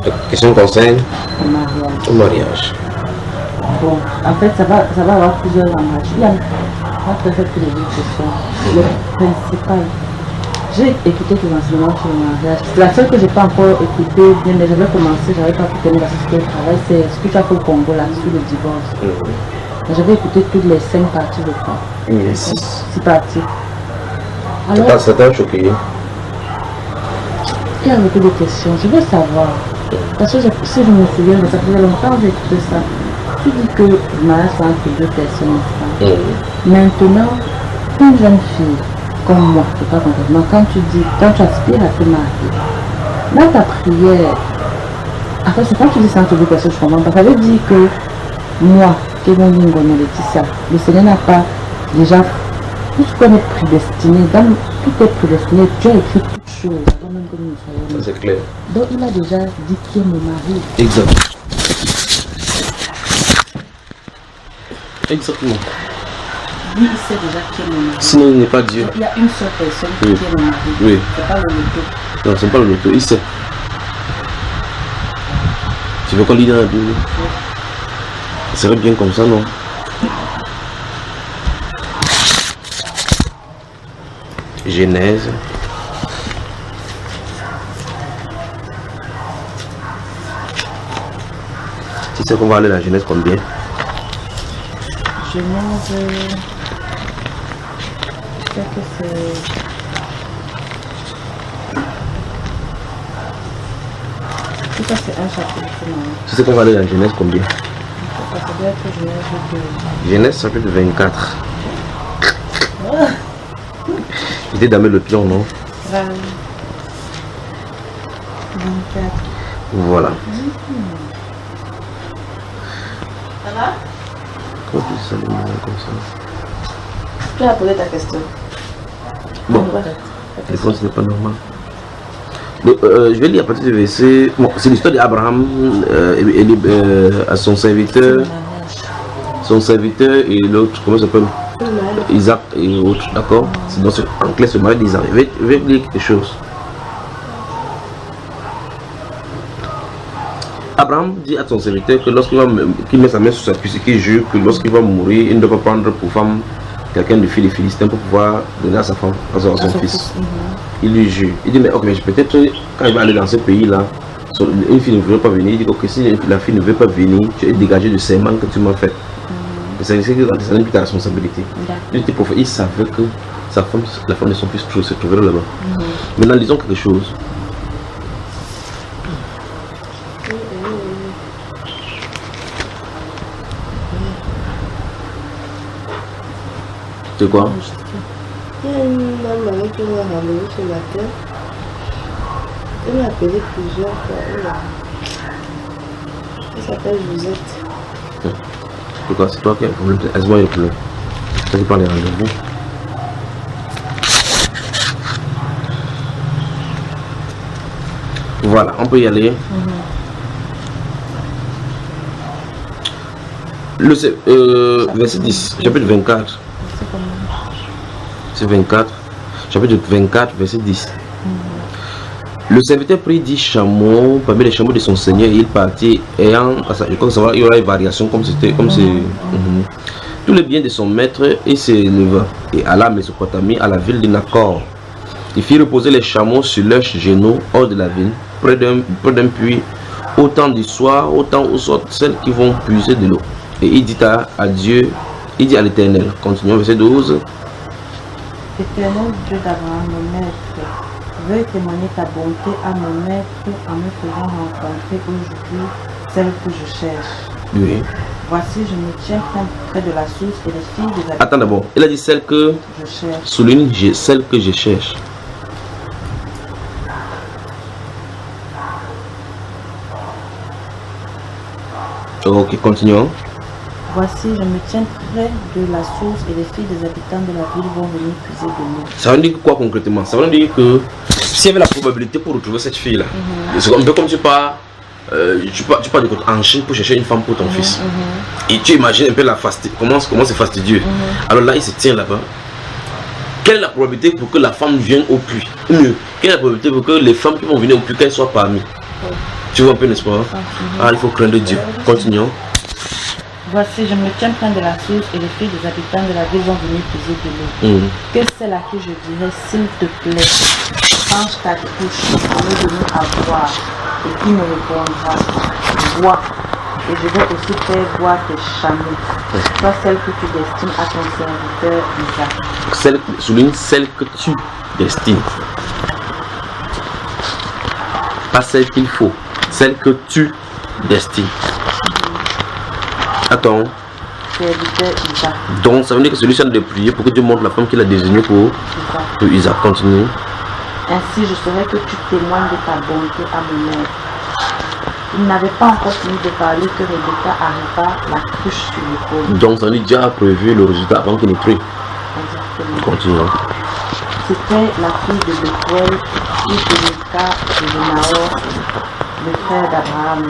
La question concerne mariage. le mariage. Bon, en fait, ça va avoir plusieurs langages. Il y a pas fait que les deux questions. Le principal. J'ai écouté tes enseignements sur le mariage. C'est la seule que je n'ai pas encore écoutée, bien, mais j'avais commencé, j'avais pas pu tenir la société de travail. C'est ce que tu as fait au Congo là, sur le divorce. J'avais écouté toutes les 5 parties de quoi. Les 6. 6 parties. Alors, Ça t'a choqué? il y a beaucoup de questions. Je veux savoir. Parce que si je me souviens, ça faisait longtemps que j'ai écouté ça. Tu dis que le mariage c'est entre 2 personnes. Maintenant, une jeune fille comme moi, je ne sais pas complètement, quand tu aspires à te marier, dans ta prière, en fait, c'est quand tu dis ça entre 2 personnes, je comprends pas. Ça veut dire que moi, qui est mon Lingono Laetitia, le Seigneur n'a pas déjà, tout ce qu'on est prédestiné, tout est prédestiné, Dieu a écrit toutes choses avant même que nous soyons nés. C'est clair. Donc il a déjà dit qui est mon mari. Exact. Exactement. Lui, il sait déjà qui est mon mari. Sinon, il n'est pas Dieu. Donc, il y a une seule personne qui est mon mari. Oui. C'est pas le loto. Non, c'est pas le loto, il sait. Tu veux qu'on lise dans la Bible? Ça serait bien comme ça, non? Genèse. Tu sais qu'on va aller dans la Genèse combien? Genèse, je sais que c'est... Tout ça c'est un chapitre. Tu sais qu'on va aller dans la Genèse combien? Ça doit être Genèse. Genèse chapitre 24. J'étais damé le pion, non? 24. Voilà. Ça va? Comment tu sais comme ça? Tu as posé ta question. Bon, la réponse n'est pas normale. Donc, je vais lire à partir du verset. Bon, c'est l'histoire d'Abraham à son serviteur. Son serviteur et l'autre, comment ça s'appelle? Isaac et autres, d'accord? C'est dans en clair ce mari d'Isaac. Je vais lire quelque chose. Abraham dit à son serviteur que lorsqu'il met sa main sur sa cuisse, qu'il jure que lorsqu'il va mourir, il ne doit pas prendre pour femme quelqu'un de fils des Philistins pour pouvoir donner à sa femme, à son fils. Il lui jure. Il dit mais ok, mais peut-être quand il va aller dans ce pays-là, une fille ne veut pas venir. Il dit ok, si la fille ne veut pas venir, tu es dégagé du serment que tu m'as fait. C'est une ta responsabilité. Il savait que sa femme, la femme de son fils se trouverait là-bas. Maintenant, lisons quelque chose. C'est quoi? Il y a une dame avec qui on a rendez-vous ce matin. Elle m'a appelé plusieurs fois. Elle s'appelle Josette. C'est quoi? C'est toi qui as le problème? Est-ce le problème? Ça dépend des rendez-vous. Voilà, on peut y aller. Verset 10, chapitre 24. C'est 24. Chapitre 24, verset 10. Le serviteur prit 10 chameaux parmi les chameaux de son seigneur et il partit ayant, je crois que ça va, il y aura une variation comme c'était, comme c'est. Tous les biens de son maître et s'éleva et alla à Mésopotamie à la ville de Nacor. Il fit reposer les chameaux sur leurs genoux hors de la ville, près d'un puits, au temps du soir, au temps où sortent celles qui vont puiser de l'eau. Et il dit à Dieu, il dit à l'Éternel, continuons verset 12. Éternel Dieu d'Abraham, mon maître, veuille témoigner ta bonté à mon maître en me faisant rencontrer aujourd'hui celle que je cherche. Oui. Voici, je me tiens près de la source et les filles des habitants. Attends d'abord, il a dit celle que je cherche. Souligne celle que je cherche. Ok, continuons. Voici, je me tiens près de la source et les filles des habitants de la ville vont venir puiser de l'eau. Ça veut dire quoi concrètement? Ça veut dire que s'il y avait la probabilité pour retrouver cette fille-là, c'est un peu comme tu pars en Chine pour chercher une femme pour ton fils. Et tu imagines un peu comment c'est fastidieux. Alors là, il se tient là-bas. Quelle est la probabilité pour que la femme vienne au puits? Mieux, quelle est la probabilité pour que les femmes qui vont venir au puits, qu'elles soient parmi? Tu vois un peu, n'est-ce pas? Ah, il faut craindre Dieu. Continuons. Voici, je me tiens près de la source et les filles des habitants de la ville vont venir puiser de l'eau. Que celle à qui je dirais, s'il te plaît, change ta couche pour me donner à boire. Et qui me répondra, bois. Et je vais aussi faire boire tes chameaux. Soit celle que tu destines à ton serviteur Isaac. Souligne celle que tu destines. Pas celle qu'il faut. Celle que tu destines. Attends. Serviteur Isaac. Donc ça veut dire que celui-ci a de prier pour que Dieu montre la femme qu'il a désignée pour Isaac. Continue. Ainsi je saurai que tu témoignes de ta bonté à mon maître. Il n'avait pas encore fini de parler que Rebecca arriva, la cruche sur l'épaule. Donc ça veut dire que Dieu a prévu le résultat avant qu'il ne prie. Exactement. Continuons. C'était la fille de Bethuel, fille de Milca et de Nahor, le frère d'Abraham.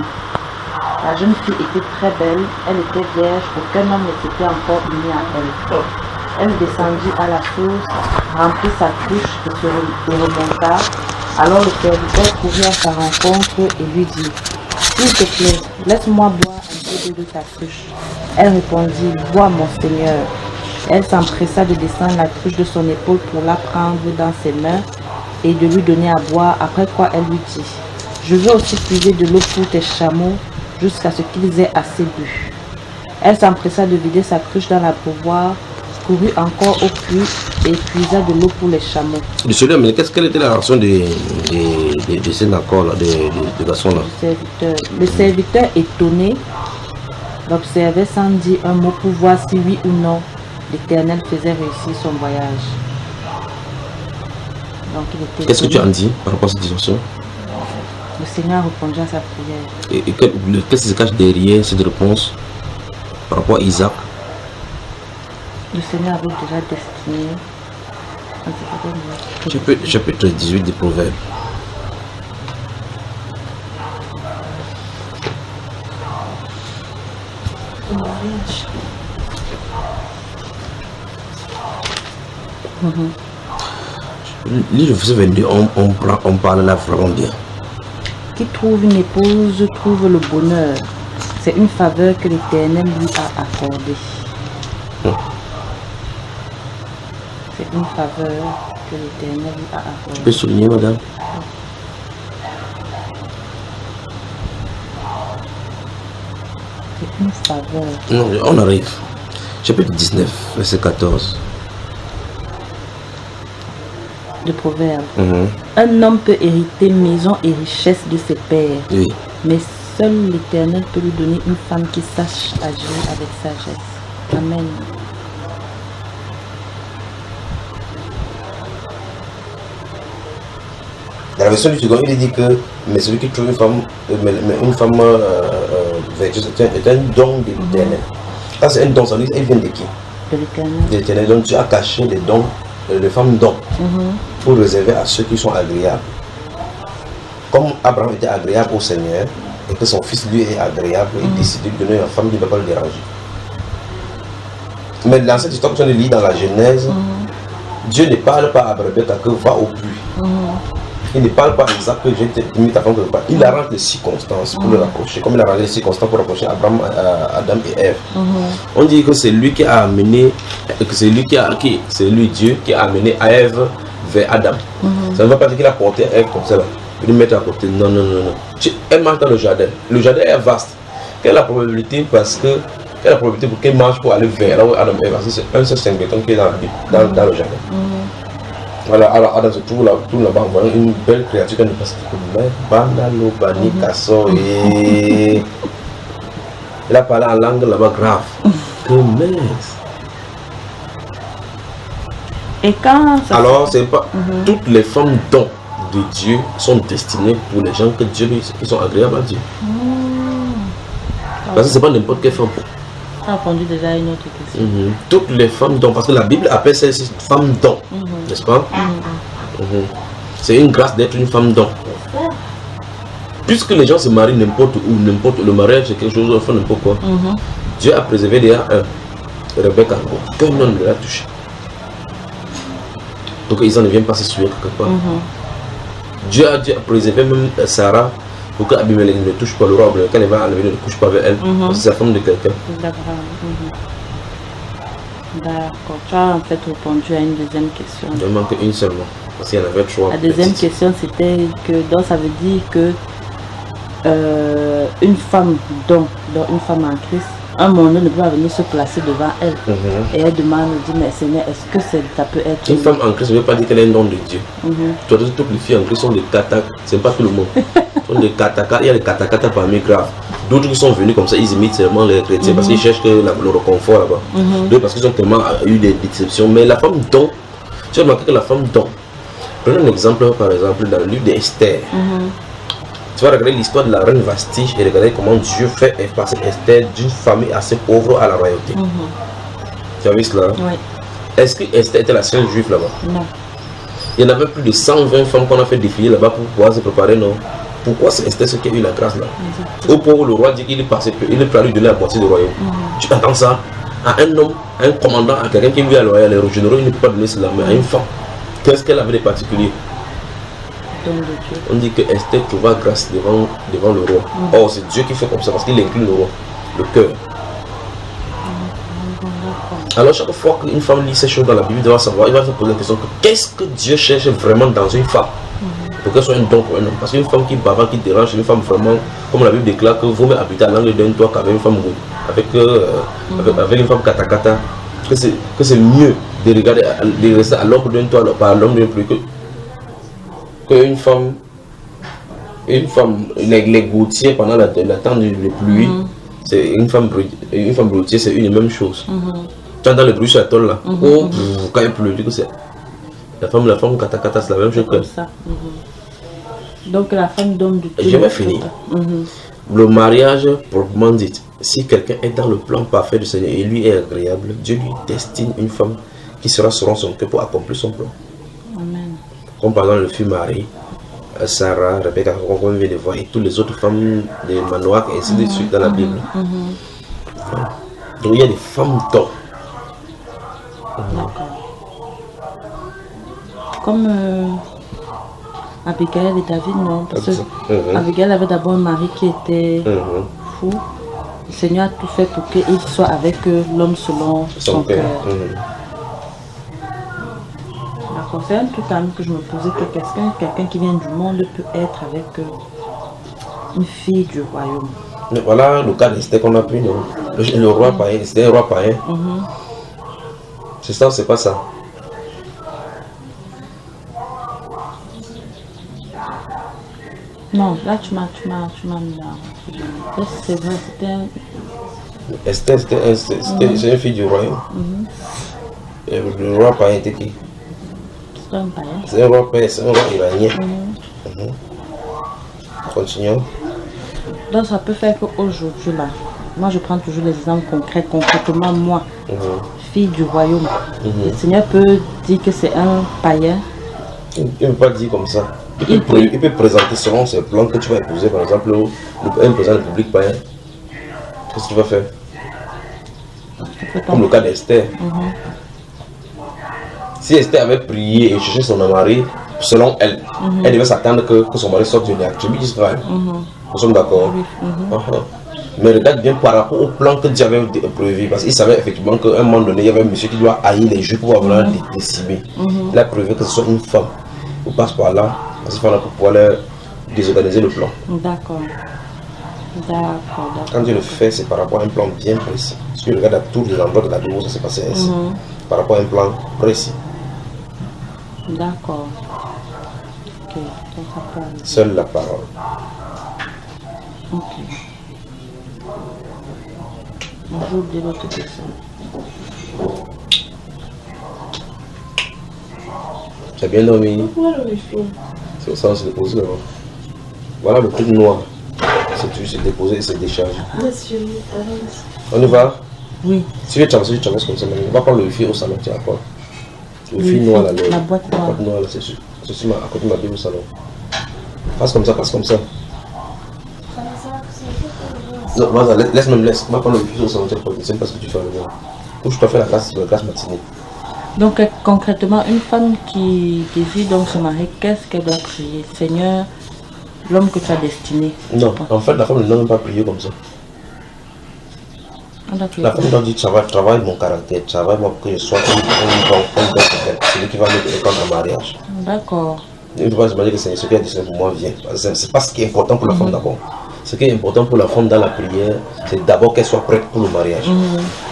La jeune fille était très belle, elle était vierge, aucun homme ne s'était encore uni à elle. Elle descendit à la source, remplit sa cruche et remonta. Alors le serviteur courut à sa rencontre et lui dit, s'il te plaît, laisse-moi boire un peu d'eau de ta cruche. Elle répondit, bois mon Seigneur. Elle s'empressa de descendre la cruche de son épaule pour la prendre dans ses mains et de lui donner à boire, après quoi elle lui dit, je veux aussi puiser de l'eau pour tes chameaux jusqu'à ce qu'ils aient assez bu. Elle s'empressa de vider sa cruche dans la pouvoir, courut encore au puits et puisa de l'eau pour les chameaux. Désolé, mais quelle était la réaction de ces accords-là, de garçons-là? Le serviteur étonné l'observait sans dire un mot pour voir si oui ou non l'Éternel faisait réussir son voyage. Qu'est-ce que tu en dis par rapport à cette situation? Le Seigneur répondit à sa prière. Et qu'est-ce qui se cache derrière cette réponse par rapport à Isaac? Le Seigneur avait déjà destiné. Chapitre 18 des Proverbes. Lis le verset 22, on parle là vraiment bien. Qui trouve une épouse trouve le bonheur. C'est une faveur que l'Éternel lui a accordée. C'est une faveur que l'Éternel lui a accordée. Tu peux souligner, madame? C'est une faveur. Non, on arrive. Chapitre 19, verset 14. De Proverbe. Un homme peut hériter maison et richesse de ses pères. Oui. Mais seul l'Éternel peut lui donner une femme qui sache agir avec sagesse. Amen. Dans la version du second, il dit que mais celui qui trouve une femme vertueuse est un don de l'Éternel. Ça c'est un don, ça veut dire il vient de qui? De l'Éternel. De l'Éternel. Donc Dieu a caché les dons, les femmes dons, pour réserver à ceux qui sont agréables. Comme Abraham était agréable au Seigneur et que son fils lui est agréable, il décide de donner une femme qui ne va pas le déranger. Mais dans cette histoire que tu viens de lire dans la Genèse, Dieu ne parle pas à Rebecca que va au puits. Il ne parle pas à Isaac que j'ai mis ta femme quelque part. Il arrange les circonstances pour le rapprocher. Comme il a arrangé les circonstances pour rapprocher Abraham, Adam et Ève. On dit que c'est lui qui a amené, que c'est lui Dieu qui a amené Ève vers Adam. Ça ne veut pas dire qu'il a porté Ève comme ça là. Il lui met à côté. Non, non, non, non. Elle marche dans le jardin. Le jardin est vaste. Quelle est la probabilité pour qu'elle marche pour aller vers là où Adam et Ève? C'est un seul singleton qui est dans le jardin. Voilà, alors Adam se trouve là-bas, en voyant une belle créature qui ne passe pas comme Banalo, Bani, Kasso et. Il a parlé en langue là-bas grave. Que mince. Et quand ça alors, c'est pas. Toutes les femmes dons de Dieu sont destinées pour les gens que Dieu qui sont agréables à Dieu. Parce que c'est pas n'importe quelle femme. a répondu déjà à une autre question. Toutes les femmes dons, parce que la Bible appelle ces femmes dons, n'est-ce pas? C'est une grâce d'être une femme don. Puisque les gens se marient n'importe où, n'importe où, le mariage c'est quelque chose, enfin n'importe quoi. Dieu a préservé déjà un, Rebecca, aucun homme ne l'a touché. Donc ils ne viennent pas se souiller quelque part. Dieu a préservé même Sarah pour qu'Abimelech ne touche pas le roi, quand elle va enlever, ne couche pas avec elle, parce que c'est la femme de quelqu'un. D'accord. D'accord. Tu as en fait répondu à une deuxième question. Il ne manque une seulement, parce qu'il y en avait 3. La deuxième question, c'était que, donc ça veut dire que une femme, dont une femme en Christ, un moment ne peut pas venir se placer devant elle. Et elle demande, dit, mais Seigneur, est-ce que ça peut être... Une femme en Christ ne veut pas dire qu'elle est un don de Dieu. Toutes les filles en Christ sont des katak, c'est pas tout le monde. Sont des katakata, il y a des katakata parmi graves. D'autres qui sont venus comme ça, ils imitent seulement les chrétiens parce qu'ils cherchent le réconfort là-bas. D'autres parce qu'ils ont tellement eu des déceptions. Mais la femme don, tu as remarqué que la femme don. Prenons un exemple, par exemple, dans le livre d'Esther. Tu vas regarder l'histoire de la reine Vasti et regarder comment Dieu fait passer Esther d'une famille assez pauvre à la royauté. Tu as vu cela? Oui. Est-ce que Esther était la seule juive là-bas? Non. Il y en avait plus de 120 femmes qu'on a fait défiler là-bas pour pouvoir se préparer, non? Pourquoi c'est Esther ce qui a eu la grâce là? Au pauvre, le roi dit qu'il est passé, il est prêt à lui donner la moitié du royaume. Tu attends ça à un homme, à un commandant, à quelqu'un qui vit à loyer, les généraux, il ne peut pas donner cela, mais à une femme. Qu'est-ce qu'elle avait de particulier? On dit que Esther trouva grâce devant le roi. Or, c'est Dieu qui fait comme ça parce qu'il inclut le roi, le cœur. Alors, chaque fois qu'une femme lit ces choses dans la Bible, il va savoir, il va se poser la question qu'est-ce que Dieu cherche vraiment dans une femme pour qu'elle soit un don pour un homme. Parce qu'une femme qui bavard, qui dérange, une femme vraiment, comme la Bible déclare, que vous habiter à l'angle d'un toit qu'avec une femme avec une femme katakata, que c'est mieux de regarder, de rester à l'ombre d'un toit par l'ombre d'un pluie qu'une femme, les gouttières pendant la temps de pluie, c'est une femme broutière, c'est une même chose. Tu entends le bruit sur la tôle là, quand il pleut, c'est la femme katakata, c'est la même chose que ça. Donc la femme donne du tout. Je vais finir. Le mariage, proprement dit, si quelqu'un est dans le plan parfait du Seigneur et lui est agréable, Dieu lui destine une femme qui sera selon son cœur pour accomplir son plan. Amen. Comme par exemple le fut Marie, Sarah, Rebecca, qu'on vient de voir, et toutes les autres femmes de Manoach, et ainsi de suite dans la Bible. Donc il y a des femmes d'or. Comme Abigail et David, non, parce que Abigail avait d'abord un mari qui était fou. Le Seigneur a tout fait pour qu'il soit avec l'homme selon son cœur. C'est un truc que je me posais que quelqu'un qui vient du monde peut être avec une fille du royaume. Mais voilà le cas d'Esther qu'on a pris, le roi païen, c'était un roi païen. C'est ça, c'est pas ça. Non, là tu m'as mis là. C'est vrai, c'était un... Esther, c'était une fille du royaume. Et le roi païen était qui? C'est un roi païen, c'est un roi iranien. Continuons. Donc ça peut faire qu'aujourd'hui là, moi je prends toujours les exemples concrets. Concrètement moi, fille du royaume, le Seigneur peut dire que c'est un païen. Il ne peut pas dire comme ça. Il peut présenter selon ses plans que tu vas épouser, par exemple, un président de public païen. Qu'est-ce que tu vas faire? Comme le cas d'Esther. Si Esther avait prié et cherché son mari, selon elle, elle devait s'attendre que son mari sorte d'une tribu d'Israël. Nous sommes d'accord? Mais regarde bien par rapport au plan que Dieu avait prévu, parce qu'il savait effectivement qu'à un moment donné, il y avait un monsieur qui doit haïr les Juifs pour avoir les décimer. Il a prévu que ce soit une femme. On passe par là, parce qu'il faut pouvoir désorganiser le plan. D'accord. Quand Dieu le fait, c'est par rapport à un plan bien précis. Si tu regardes à tous les endroits de la Bible, ça s'est passé ainsi. Par rapport à un plan précis. D'accord. Ok. Seule la parole. Ok. J'ai oublié l'autre question. Tu as bien dormi? C'est ça, c'est déposé là-bas. Voilà le truc noir. C'est déposé et c'est déchargé. On y va? Oui. Si tu avances comme ça, on va prendre le wifi au salon, tu vas prendre. Le wifi noir là, la boîte noire. La boîte noire là, c'est à côté de ma Bible au salon. Passe comme ça, passe comme ça. Non, vas-y, laisse. On va prendre le wifi au salon, tu vas prendre. C'est pas ce que tu fais avec moi. Couche-toi, fais la classe matinée. Donc concrètement, une femme qui désire donc se marier, qu'est-ce qu'elle doit prier? Seigneur, l'homme que tu as destiné. Non, en fait, la femme ne doit même pas prier comme ça. La femme doit dire travaille mon caractère, travaille moi pour que je sois celui qui va me donner comme un mariage. D'accord. Il ne faut pas se demander que c'est ce qui est destiné pour moi vient. C'est pas ce qui est important pour la femme d'abord. Ce qui est important pour la femme dans la prière, c'est d'abord qu'elle soit prête pour le mariage.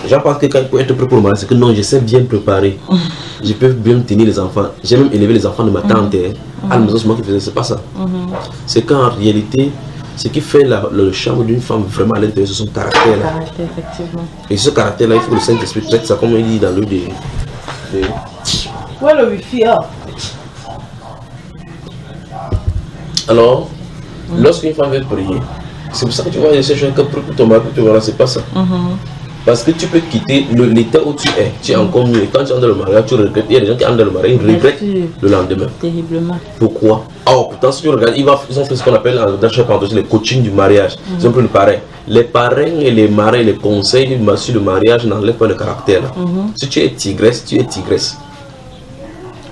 Les gens pensent que quand il faut être prêt pour le mariage, c'est que non, je sais bien préparer. Je peux bien tenir les enfants. J'ai même élevé les enfants de ma tante. À la maison, c'est moi qui faisais, c'est pas ça. C'est qu'en réalité, ce qui fait le charme d'une femme vraiment à l'intérieur, c'est son caractère. Effectivement. Et ce caractère-là, il faut que le Saint-Esprit traite ça comme il dit dans le de... Où est le wifi? Alors, lorsqu'une femme veut prier, c'est pour ça que tu vois, il y a ces gens qui prient pour ton mari, c'est pas ça. Parce que tu peux quitter l'état où tu es encore mieux. Et quand tu entres dans le mariage, tu regrettes. Il y a des gens qui entrent dans le mariage, ils regrettent le lendemain. Terriblement. Pourquoi? Alors, pourtant, si tu regardes, ils ont fait ce qu'on appelle dans chaque endroit le coaching du mariage. Ils ont pris le parrain. Les parrains et les marraines, les conseils sur le mariage n'enlèvent pas le caractère. Si tu es tigresse, tu es tigresse.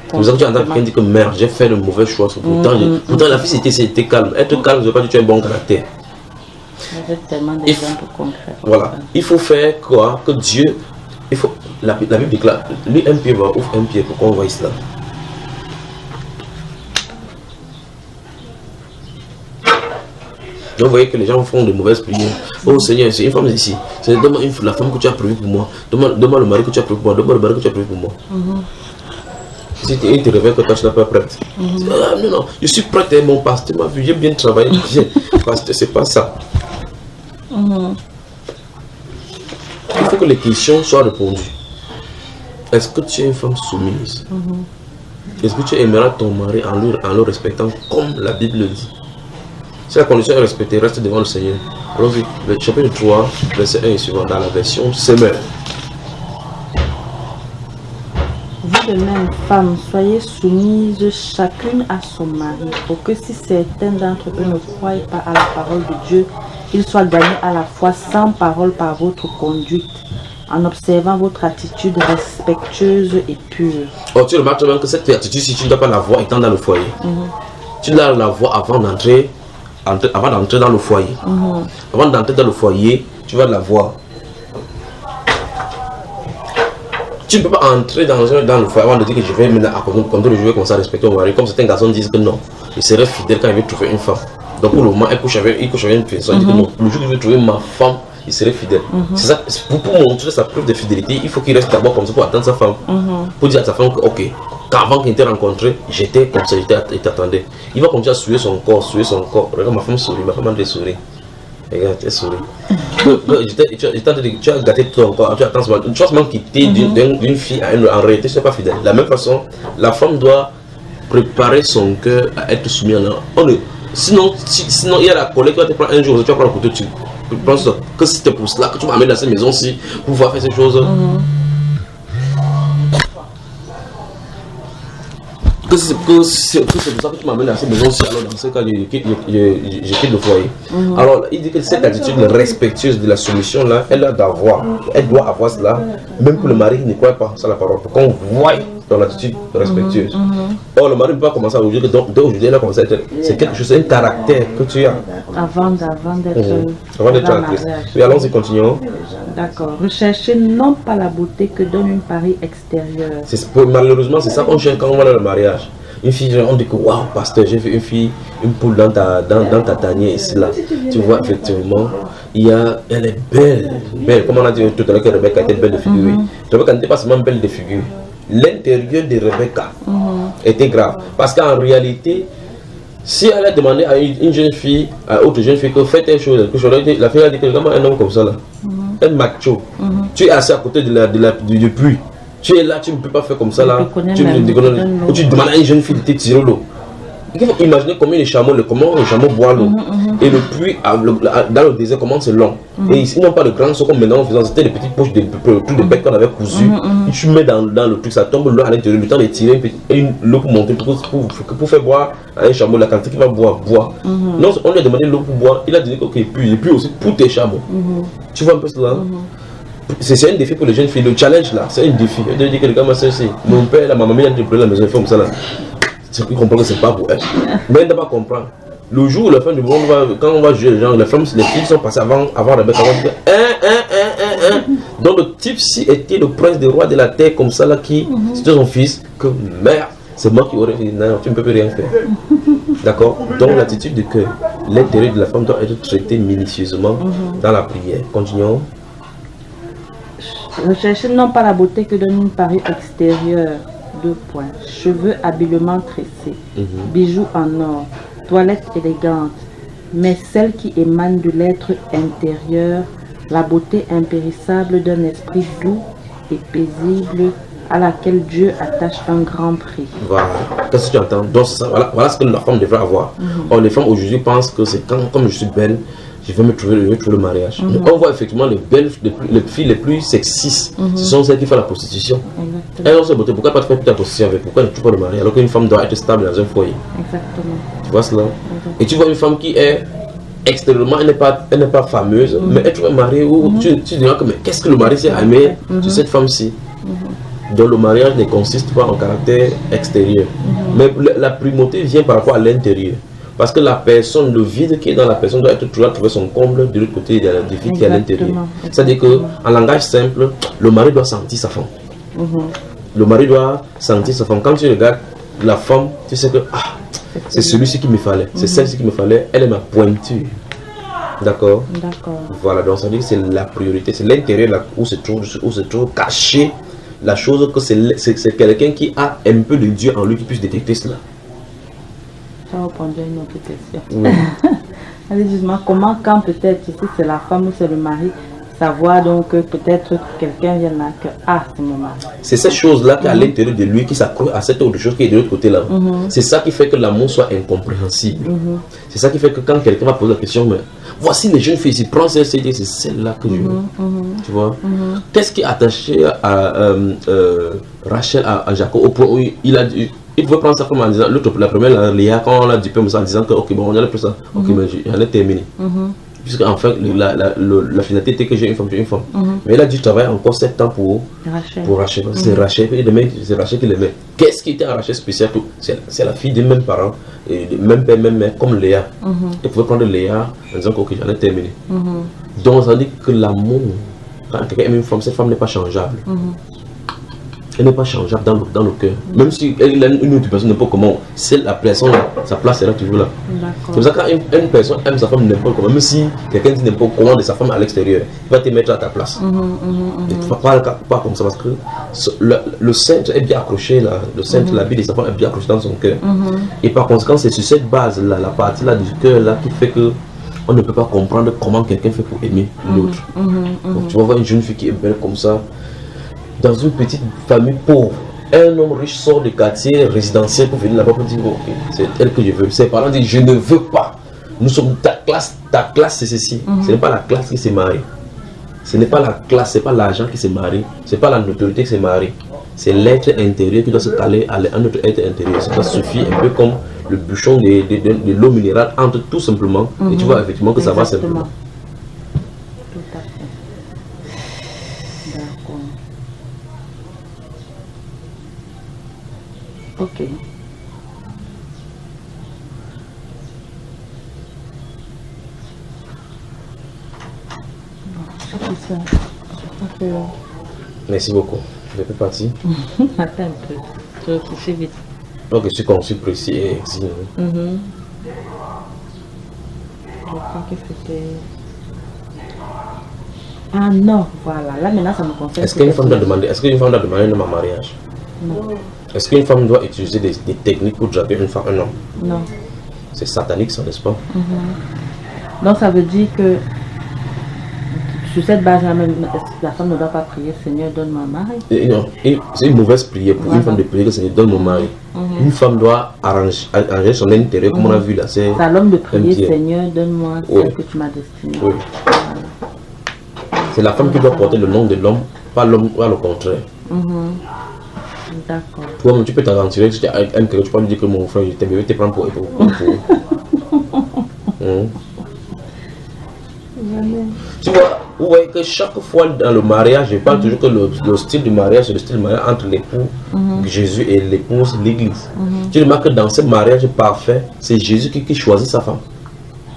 C'est pour ça que tu entends quelqu'un dire que merde, j'ai fait le mauvais choix. Pourtant, la fille c'était calme. Être calme, ne veut pas dire que tu as un bon caractère. Il y a tellement d'exemples concrets. Voilà. Il faut faire quoi? Que Dieu. Il faut, la Bible déclare, lui un pied va, ouvre un pied pour qu'on voit cela. Donc vous voyez que les gens font de mauvaises prières. Oh Seigneur, c'est une femme ici. Donne-moi la femme que tu as prévue pour moi. Donne-moi le mari que tu as prévu pour moi. Donne-moi le mari que tu as prévu pour moi. Si tu te réveilles que toi tu n'es pas prête. Ah, non, je suis prête, mon pasteur m'a vu, j'ai bien travaillé. Pasteur, c'est pas ça. Il faut que les questions soient répondues. Est-ce que tu es une femme soumise? Est-ce que tu aimeras ton mari en le respectant comme la Bible dit? Si la condition est respectée, reste devant le Seigneur. Allons-y, le chapitre 3, verset 1 et suivant, dans la version Semeur. Vous de même, femmes, soyez soumises chacune à son mari, pour que si certains d'entre eux ne croient pas à la parole de Dieu, ils soient gagnés à la fois sans parole par votre conduite, en observant votre attitude respectueuse et pure. Oh, tu remarques même que cette attitude, si tu ne dois pas la voir étant dans le foyer, tu dois la voir avant d'entrer dans le foyer. Avant d'entrer dans le foyer, tu vas la voir. Tu ne peux pas entrer dans le foyer avant de dire que je vais maintenant contrôler, je vais commencer à respecter mon mari. Comme certains garçons disent que non, il serait fidèle quand il veut trouver une femme. Donc pour le moment, il couche avec une personne. Il dit que non, le jour où il veut trouver ma femme, il serait fidèle. C'est ça, pour montrer sa preuve de fidélité, il faut qu'il reste d'abord comme ça pour attendre sa femme. Pour dire à sa femme que, ok, avant qu'il t'ait rencontré, j'étais comme ça, il t'attendait. Il va continuer à souiller son corps, Regarde, ma femme sourit, ma femme a des souris. Regarde, elle sourit. Tu as gâté ton corps, tu attends seulement quitter d'une fille à une, en réalité, tu n'es pas fidèle. De la même façon, la femme doit préparer son cœur à être soumise en eux. Sinon, il y a la collègue qui va te prendre un jour, tu vas prendre un couteau, tu penses que c'était pour cela que tu vas amener dans cette maison-ci pour pouvoir faire ces choses. Que c'est pour ça que tu m'amènes dans cette maison-ci, alors dans ce cas, je quitte le foyer. Alors, il dit que cette attitude respectueuse de la soumission là, elle doit avoir cela, même pour le mari qui ne croit pas à la parole, pour qu'on voie dans l'attitude respectueuse. Or, le mari ne peut pas commencer à vous dire que d'aujourd'hui, elle a commencé à être. C'est quelque chose, c'est un caractère que tu as. Avant d'être actrice. Oui, allons-y, continuons. D'accord. Recherchez non pas la beauté que donne une pareille extérieure. Malheureusement, c'est ça qu'on cherche quand on va dans le mariage. Une fille, on dit que waouh, pasteur, j'ai vu une fille, une poule dans ta tanière ici là. Tu vois, effectivement, elle est belle. Comme on a dit tout à l'heure que Rebecca était belle de figure. Rebecca n'était pas seulement belle de figure. L'intérieur de Rebecca était grave. Parce qu'en réalité, si elle a demandé à une jeune fille, à une autre jeune fille que fait telle chose, la fille a dit que comment un homme comme ça là, un macho, tu es assis à côté du puits. Tu es là, tu ne peux pas faire comme ça là. Tu demandes à une jeune fille de te tirer l'eau. Il faut imaginer comment le chameau boit l'eau. Et le puits dans le désert, comment c'est long. Et ici, ils n'ont pas de grands seaux comme maintenant en faisant. C'était des petites poches de bêtes qu'on avait cousues. Et tu mets dans le truc, ça tombe l'eau à l'intérieur. Le temps de tirer l'eau pour monter, pour faire boire à un chameau la quantité qu'il va boire. Non, on lui a demandé l'eau pour boire. Il a dit ok, et puis aussi pour tes chameaux. Tu vois un peu cela? C'est un défi pour les jeunes filles. Le challenge là, c'est un défi. Elle dit que les gars, mon père, ma maman, il a dit à la maison, il fait comme ça là. Tu comprends que c'est pas pour elle. Mais elle ne va pas comprendre. le jour où la femme du monde va, quand on va juger les gens, les filles sont passées avant Rebecca. Donc le type si était le prince des rois de la terre comme ça là qui, c'était son fils, que merde, c'est moi qui aurais dit non, tu ne peux plus rien faire. D'accord. Donc l'attitude de que l'intérieur de la femme doit être traité minutieusement dans la prière. Continuons. Recherchez non pas la beauté que donne une parure extérieure. 2 points. Cheveux habilement tressés, bijoux en or, toilette élégante, mais celle qui émane de l'être intérieur, la beauté impérissable d'un esprit doux et paisible à laquelle Dieu attache un grand prix. Voilà, qu'est-ce que tu entends? Donc ça, voilà ce que la femme devrait avoir. Or, les femmes aujourd'hui pensent que c'est comme je suis belle, je vais trouver le mariage. On voit effectivement les filles les plus sexistes, ce sont celles qui font la prostitution. Elles ont cette beauté, pourquoi pas te faire toute la prostitution avec? Pourquoi ne tu pas le mariage alors qu'une femme doit être stable dans un foyer? Exactement. Tu vois cela? Et tu vois une femme qui est extérieurement, elle n'est pas fameuse, mais elle trouve un mari où tu diras que mais qu'est-ce que le mari s'est aimé de cette femme-ci? Donc le mariage ne consiste pas en caractère extérieur, mais la primauté vient par rapport à l'intérieur. Parce que la personne, le vide qui est dans la personne doit toujours trouver son comble de l'autre côté du vide qui est à l'intérieur. C'est-à-dire qu'en langage simple, le mari doit sentir sa femme. Le mari doit sentir sa femme. Quand tu regardes la femme, tu sais que c'est celui-ci qu'il me fallait, c'est celle-ci qu'il me fallait, elle est ma pointure. D'accord? Voilà, donc ça veut dire que c'est la priorité, c'est l'intérieur où se trouve caché la chose, que c'est quelqu'un qui a un peu de Dieu en lui qui puisse détecter cela. Ça va répondre à une autre question. Allez, justement, comment, quand peut-être, si c'est la femme ou c'est le mari, savoir donc que peut-être quelqu'un vient là, que c'est mon mari. C'est cette chose-là qui est à l'intérieur de lui qui s'accroît à cette autre chose qui est de l'autre côté là. C'est ça qui fait que l'amour soit incompréhensible. C'est ça qui fait que quand quelqu'un va poser la question, mais voici les jeunes filles ici, prends c'est celle-là que je veux. Tu vois? Qu'est-ce qui est attaché à Rachel à Jacob au point où il veut prendre ça comme en disant, la première, Léa, quand on l'a dupé en disant que, ok, bon, on a plus ça, ok, mais j'en ai terminé. Puisque en fait, la finalité était que j'ai une femme, Mais il a dit, je travaille encore 7 ans pour Rachel. C'est Rachel, c'est Rachel qui l'aimait. Qu'est-ce qui était en Rachel spécial? C'est la fille des mêmes parents, et des mêmes père, même mère, comme Léa. Il pouvait prendre Léa en disant, ok, j'en ai terminé. Donc, ça dit que l'amour, quand quelqu'un aime une femme, cette femme n'est pas changeable. Elle n'est pas changeable dans le cœur. Même si elle a une autre personne, n'importe comment, c'est la personne là, sa place sera toujours là. C'est pour ça que quand une personne aime sa femme n'importe comment, même si quelqu'un dit n'importe comment de sa femme à l'extérieur, il va te mettre à ta place. Et tu ne vas pas comme ça parce que le centre est bien accroché là, le centre, la vie de sa femme est bien accrochée dans son cœur. Et par conséquent, c'est sur cette base là, la partie là du cœur là qui fait que on ne peut pas comprendre comment quelqu'un fait pour aimer l'autre. Donc tu vas voir une jeune fille qui est belle comme ça, dans une petite famille pauvre, un homme riche sort du quartier résidentiel pour venir là-bas pour dire ok, c'est elle que je veux. Ses parents disent je ne veux pas. Nous sommes ta classe c'est ceci. Ce n'est pas la classe qui s'est mariée. Ce n'est pas la classe, ce n'est pas l'argent qui s'est marié. Ce n'est pas la notoriété qui s'est mariée. C'est l'être intérieur qui doit se caler à un autre être intérieur. Ça suffit un peu comme le bouchon de l'eau minérale entre tout simplement. Et tu vois effectivement que ça va simplement. Ok. Merci beaucoup. Je peux partir. Attends un peu. Je réfléchis vite. Donc je suis conçu précis et exigeant. Je crois que c'était... Ah non, voilà. Là maintenant ça me concerne. Est-ce qu'une femme doit demander un homme en mariage? Non. Est-ce qu'une femme doit utiliser des techniques pour draper une femme, un homme? Non. C'est satanique ça, n'est-ce pas? Donc ça veut dire que sur cette base-là même, la femme ne doit pas prier, Seigneur, donne-moi un mari. Non, c'est une mauvaise prière pour une femme de prier que Seigneur, donne mon mari. Une femme doit arranger son intérêt, comme on a vu là. C'est à l'homme de prier, Seigneur, donne-moi celle que tu m'as destinée. Voilà. C'est la femme qui doit porter le nom de l'homme, pas l'homme, pas le contraire. D'accord. Toi, tu peux t'aventurer, tu aimes que tu peux me dire que mon frère, je t'aime, je vais te prendre pour. Jamais. Tu vois, vous voyez que chaque fois dans le mariage, je parle toujours que le style du mariage, c'est le style du mariage entre l'époux Jésus et l'épouse l'Église. Tu remarques que dans ce mariage parfait, c'est Jésus qui choisit sa femme.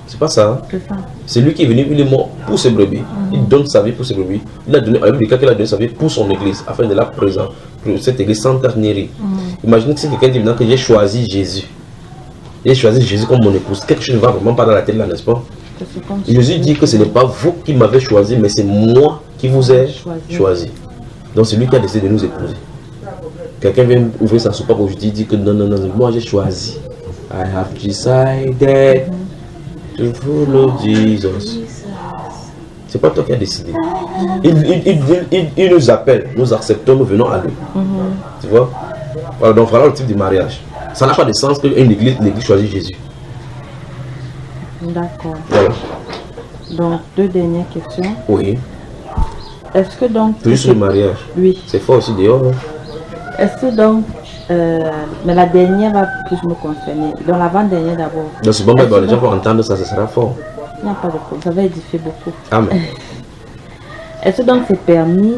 C'est pas ça. Hein? C'est lui qui est venu, il est mort pour ses brebis. Il donne sa vie pour ses brebis. Il a donné, avec le cas qu'il a donné sa vie pour son église, afin de la présenter, pour cette église sans ternerie. Imaginez que c'est quelqu'un dit maintenant que j'ai choisi Jésus. J'ai choisi Jésus comme mon épouse. Quelque chose ne va vraiment pas dans la tête là, n'est-ce pas? Jésus dit que ce n'est pas vous qui m'avez choisi, mais c'est moi qui vous ai choisi. Donc c'est lui qui a décidé de nous épouser. Quelqu'un vient ouvrir sa soupape aujourd'hui, dit que non, non, non, moi j'ai choisi. I have decided to follow Jesus. C'est pas toi qui as décidé. Il nous appelle, nous acceptons, nous venons à lui. Tu vois? Voilà, donc voilà le type de mariage. Ça n'a pas de sens qu'une église choisit Jésus. D'accord. Voilà. Donc, deux dernières questions. Oui. Est-ce que donc... Toujours sur le mariage. Oui. C'est fort aussi dehors. Hein? Est-ce que donc... mais la dernière va plus me concerner. Dans l'avant-dernière d'abord. Donc c'est bon, les gens vont entendre ça, ce sera fort. Il n'y a pas de problème. Ça va édifier beaucoup. Amen. Est-ce que donc c'est permis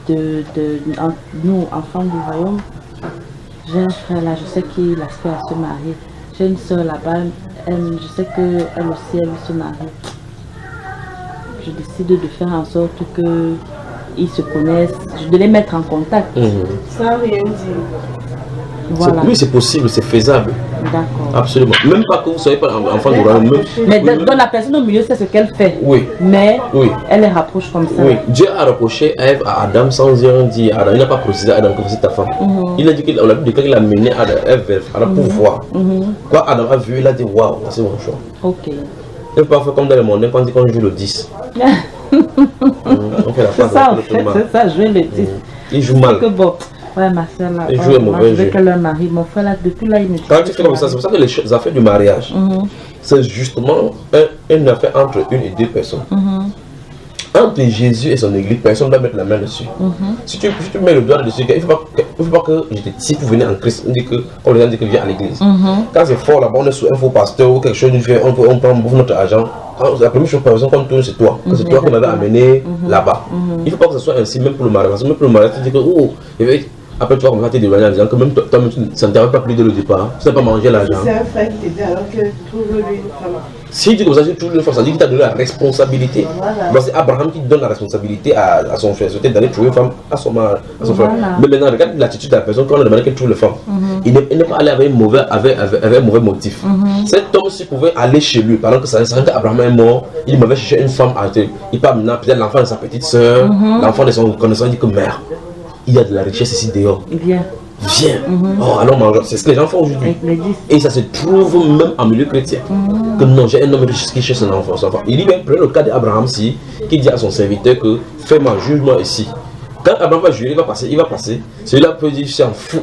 nous, enfants du royaume, j'ai un frère là, je sais qu'il aspire à se marier. J'ai une soeur là-bas, je sais qu'elle aussi, elle veut se marier. Je décide de faire en sorte qu'ils se connaissent, de les mettre en contact. Sans rien dire. Voilà. Oui, c'est possible, c'est faisable. D'accord. Absolument. Même pas que vous ne soyez pas enfant du royaume. Mais dans la personne au milieu, c'est ce qu'elle fait. Oui. Mais oui. Elle les rapproche comme ça. Oui. Dieu a rapproché Ève à Adam sans rien dire à Adam. Il n'a pas précisé à Adam que c'est ta femme. Il a dit qu'il a mené Ève vers Adam pour voir. Quand Adam a vu, il a dit waouh, c'est mon choix. Ok. Il ne peut pas faire comme dans le monde, quand on dit qu'on joue le 10. C'est ça en fait, c'est ça, jouer le 10. Il joue mal. Que bon. Ouais, ma soeur là, il joue un mauvais jeu. qu'elle leur mari. Mon frère là, depuis là, il me dit. Quand tu fais comme ça, c'est pour ça que les affaires du mariage, c'est justement une affaire entre une et deux personnes. Entre Jésus et son église, personne ne doit mettre la main dessus. Si tu mets le doigt dessus, il ne faut pas que je te dis pour venir en Christ, on dit que, comme les gens disent que viens à l'église. Quand c'est fort là-bas, on est sous un faux pasteur ou quelque chose, on prend notre argent. La première chose, par exemple, comme toi, c'est toi. C'est toi qui m'avais amené là-bas. Il ne faut pas que ce soit ainsi, même pour le mariage. Parce que même pour le mariage, tu dis que, oh, après tu vas commencer à te dévoiler en disant que même toi, ça ne t'avait pas plu dès le départ. Tu n'as pas mangé l'argent. C'est un frère qui t'aidait alors que trouve-lui une femme. Si tu dis comme ça, tu trouves une femme, ça dit qu'il t'a donné la responsabilité. Voilà. C'est Abraham qui donne la responsabilité à son frère. C'était d'aller trouver une femme à son frère. Mais maintenant, regarde l'attitude de la personne quand on a demandé qu'elle trouve une femme. Il n'est pas allé avec un mauvais motif. Cet homme, s'il pouvait aller chez lui, pendant que ça serait qu'Abraham est mort, il m'avait cherché une femme. Il part maintenant, peut-être l'enfant de sa petite soeur, l'enfant de son connaissant, il dit que mère, il y a de la richesse ici dehors. Viens. Viens. Oh, allons manger. C'est ce que les gens font aujourd'hui. Et ça se trouve même en milieu chrétien. Que non, j'ai un homme riche qui cherche son enfant. Il dit bien, prenez le cas d'Abraham qui dit à son serviteur que fais-moi jugement ici. Quand Abraham va juger, il va passer. Celui-là peut dire,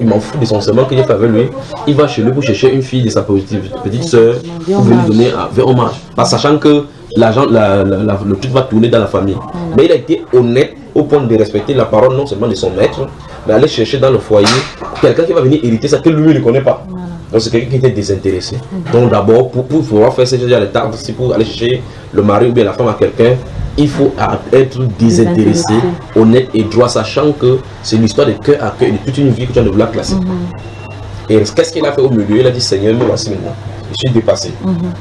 il m'en fout de son serment qu'il a fait avec lui. Il va chez lui pour chercher une fille de sa petite soeur pour venir donner un hommage. Pas sachant que le truc va tourner dans la famille. Mais il a été honnête au point de respecter la parole non seulement de son maître, mais aller chercher dans le foyer quelqu'un qui va venir hériter ça que lui ne connaît pas. Donc c'est quelqu'un qui était désintéressé. Donc d'abord, pour pouvoir faire ces choses à l'état, si pour aller chercher le mari ou bien la femme à quelqu'un, il faut être désintéressé, honnête et droit, sachant que c'est l'histoire de cœur à cœur de toute une vie que tu as de vouloir classer. Et qu'est-ce qu'il a fait au milieu? Il a dit Seigneur, me voici maintenant. Je suis dépassé.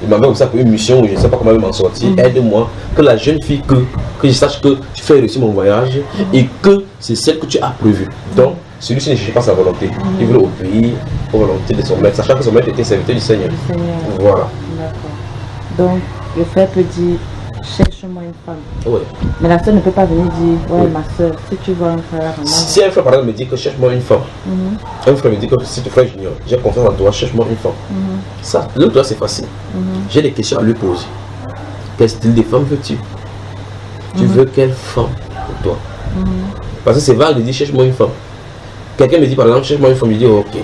Il m'avait aussi une mission où je ne sais pas comment m'en sortir. Aide-moi, que la jeune fille, que je sache que tu fais réussir mon voyage et que c'est celle que tu as prévue. Donc, celui-ci ne cherche pas sa volonté. Il veut obéir aux volontés de son maître, sachant que son maître était serviteur du Seigneur. Voilà. D'accord. Donc, le frère peut dire cherche-moi une femme. Ouais. Mais la soeur ne peut pas venir dire ouais, ma soeur, si tu vois un frère, vraiment. Si un frère par exemple me dit que cherche-moi une femme, un frère me dit que si tu frère junior, j'ai confiance en toi, cherche-moi une femme. Ça, le toi c'est facile. J'ai des questions à lui poser. Quel style de femme veux-tu? Tu veux quelle femme pour toi? Parce que c'est vague de dire cherche-moi une femme. Quelqu'un me dit par exemple cherche-moi une femme, je dis ok.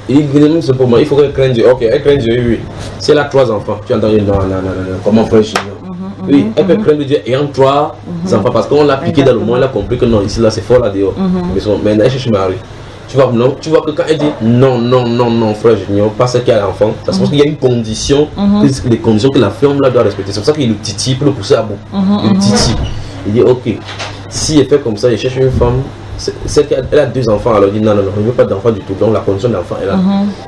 Il dit pour moi, il faut qu'elle craigne Dieu. Ok, elle craigne Dieu, oui. Si elle a 3 enfants, tu entends non, comment frère junior? Oui, elle peut craindre Dieu ayant 3 enfants parce qu'on l'a piqué dans le monde, elle a compris que non, ici là c'est fort là dehors. Mais maintenant elle cherche mari. tu vois que quand elle dit non, frère Junior, pas celle qui a l'enfant, ça se passe qu'il y a une condition, les conditions que la femme là doit respecter. C'est pour ça qu'il le titille pour le pousser à bout. Il titille. Il dit ok, si elle fait comme ça, il cherche une femme. Celle qui a 2 enfants, alors il dit non, je ne veux pas d'enfant du tout. Donc la condition d'enfant est là.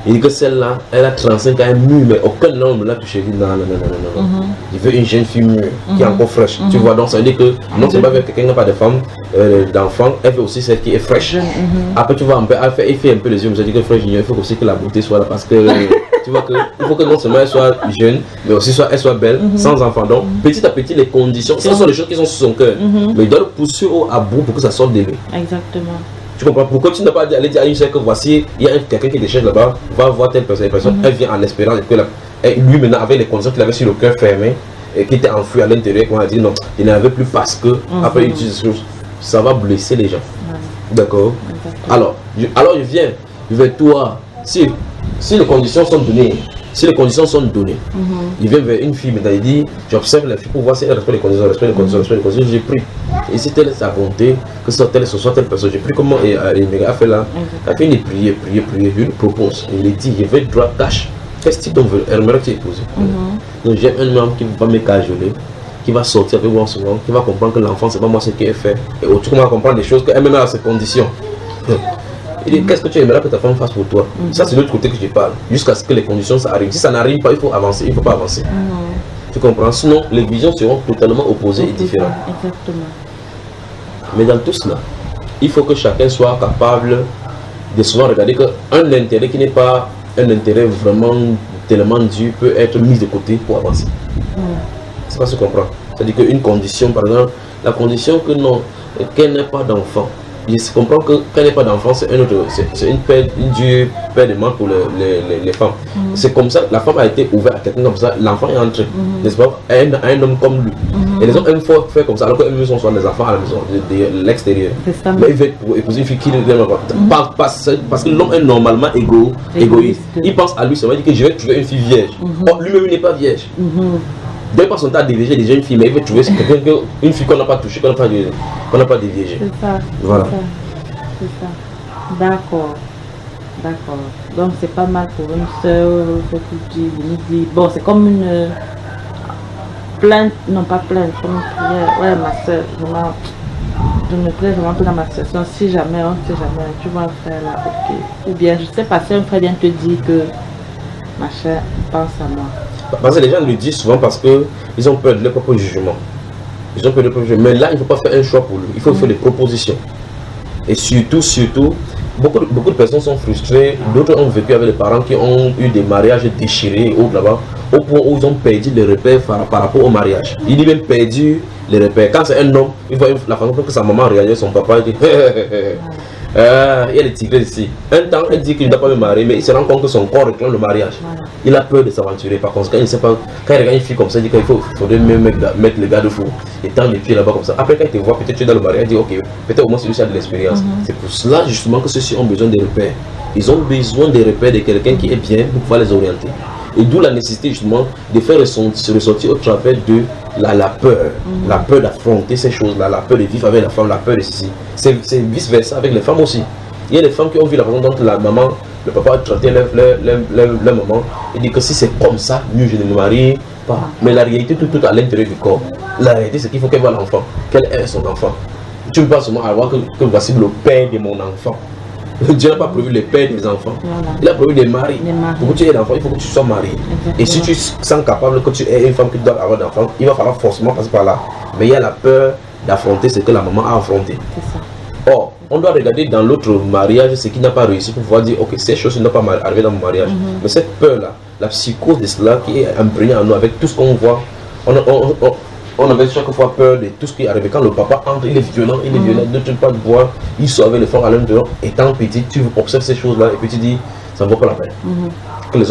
Il dit que celle-là, elle a 35 ans, elle est mûre, mais aucun homme ne l'a touché. Il dit non. Il veut une jeune fille mûre, qui est encore fraîche. Tu vois, donc ça veut dire que non seulement quelqu'un qui n'a pas de femme, d'enfant, elle veut aussi celle qui est fraîche. Après, tu vois, il fait un peu les yeux, mais je dis que frère Junior, il faut aussi que la beauté soit là parce que tu vois il faut que non seulement elle soit jeune, mais aussi elle soit belle, sans enfant. Donc petit à petit, les conditions, ce sont les choses qui sont sur son cœur. Mais il doit le pousser à bout pour que ça sorte de lui. Exactement. Tu comprends? Pourquoi tu n'as pas dit, aller dire à une seule que voici, il y a quelqu'un qui te cherche là-bas, va voir telle personne, elle vient en espérant que lui maintenant avec les conditions qu'il avait sur le cœur fermé et qui était enfoui à l'intérieur, on a dit non, il n'avait plus parce que après il dit ça va blesser les gens. D'accord? Alors je viens vers toi, si les conditions sont données, il vient vers une fille, mais il dit, j'observe la fille pour voir si elle respecte les conditions, j'ai pris. Et si telle est sa volonté, que ce soit telle personne, j'ai pris comment il a fait là. Elle fait une prière, je lui propose, il lui dit, je vais droit cash. Qu'est-ce que tu aimerais que tu épouses? Donc j'ai un homme qui va me cajoler, qui va sortir avec moi souvent, qui va comprendre que l'enfant c'est pas moi ce qui est fait. Et tu commences à comprendre des choses qu'elle même a ses conditions. Il dit, qu'est-ce que tu aimerais que ta femme fasse pour toi? Ça, c'est l'autre côté que je parle. Jusqu'à ce que les conditions ça arrive. Si ça n'arrive pas, il faut avancer. Il ne faut pas avancer. Tu comprends? Sinon, les visions seront totalement opposées et différentes. Exactement. Mais dans tout cela, il faut que chacun soit capable de souvent regarder qu'un intérêt qui n'est pas un intérêt vraiment tellement dur peut être mis de côté pour avancer. C'est pas ce qu'on comprend. C'est-à-dire qu'une condition, par exemple, la condition qu'elle n'ait pas d'enfant. Je comprends que quand elle n'est pas d'enfant, c'est une dure paire de mains pour les femmes. C'est comme ça, la femme a été ouverte à quelqu'un comme ça, l'enfant est entré, n'est-ce pas, à un homme comme lui. Et les hommes aiment faire comme ça, alors qu'eux sont soit des enfants à la maison, de l'extérieur. Mais il veut épouser une fille qui ne l'aime pas. Parce que l'homme est normalement égoïste. Il pense à lui, ça veut dire que je vais trouver une fille vierge. Or, lui-même il n'est pas vierge. Il ne pas son temps à dévierger déjà une fille, mais il veut trouver une fille qu'on n'a pas touchée, qu'on n'a pas déviergée. C'est ça. Voilà. C'est ça. D'accord. Donc c'est pas mal pour une soeur, ce que tu dis. Bon, c'est comme une plainte, non pas plainte, comme une prière. Ouais, ma soeur, vraiment, je me plais vraiment peu dans ma situation. Si jamais, on ne sait jamais, tu vois un frère là, ok. Ou bien, je sais pas, si un frère vient te dire que ma chère, pense à moi. Parce que les gens le disent souvent parce qu'ils ont peur de leur propre jugement. Mais là, il ne faut pas faire un choix pour lui. Il faut faire des propositions. Et surtout, beaucoup de personnes sont frustrées. D'autres ont vécu avec des parents qui ont eu des mariages déchirés et autres là-bas, au point où ils ont perdu les repères par rapport au mariage. Ils ont même perdu les repères. Quand c'est un homme, il voit la façon que sa maman réagit, son papa, il dit il y a des tigres ici. Un temps, elle dit qu'il ne doit pas me marier, mais il se rend compte que son corps réclame le mariage. Il a peur de s'aventurer. Par conséquent, il ne sait pas. Quand il regarde une fille comme ça, il dit qu'il faudrait mieux mettre le garde-fou et tendre les pieds là-bas comme ça. Après, quand il te voit, peut-être tu es dans le mariage, il dit ok, peut-être au moins celui-ci a de l'expérience. C'est pour cela justement que ceux-ci ont besoin des repères. Ils ont besoin des repères de quelqu'un qui est bien pour pouvoir les orienter. Et d'où la nécessité justement de faire ressortir au travers de la peur. La peur d'affronter ces choses-là, la peur de vivre avec la femme, la peur de ceci. C'est vice-versa avec les femmes aussi. Il y a des femmes qui ont vu la façon dont la maman, le papa a traité leur maman. Et dit que si c'est comme ça, mieux je ne me marie pas. Mais la réalité, tout à l'intérieur du corps. La réalité, c'est qu'il faut qu'elle voit l'enfant. Quel est son enfant? Tu ne peux pas seulement avoir que voici le père de mon enfant. Dieu n'a pas prévu les pères des enfants. Il a prévu des maris. Pour que tu aies des enfants, il faut que tu sois marié. Et si tu sens capable que tu aies une femme qui doit avoir d'enfants, il va falloir forcément passer par là. Mais il y a la peur d'affronter ce que la maman a affronté. Or, on doit regarder dans l'autre mariage ce qui n'a pas réussi pour pouvoir dire ok, ces choses ne doivent pas arriver dans mon mariage. Mais cette peur-là, la psychose de cela qui est imprégnée en nous avec tout ce qu'on voit, on avait chaque fois peur de tout ce qui arrive. Quand le papa entre, il est violent, ne te pas de boire, il sort avec les femmes à l'intérieur. Étant petit, tu observes ces choses-là et puis tu dis, ça ne vaut pas la peine. Que les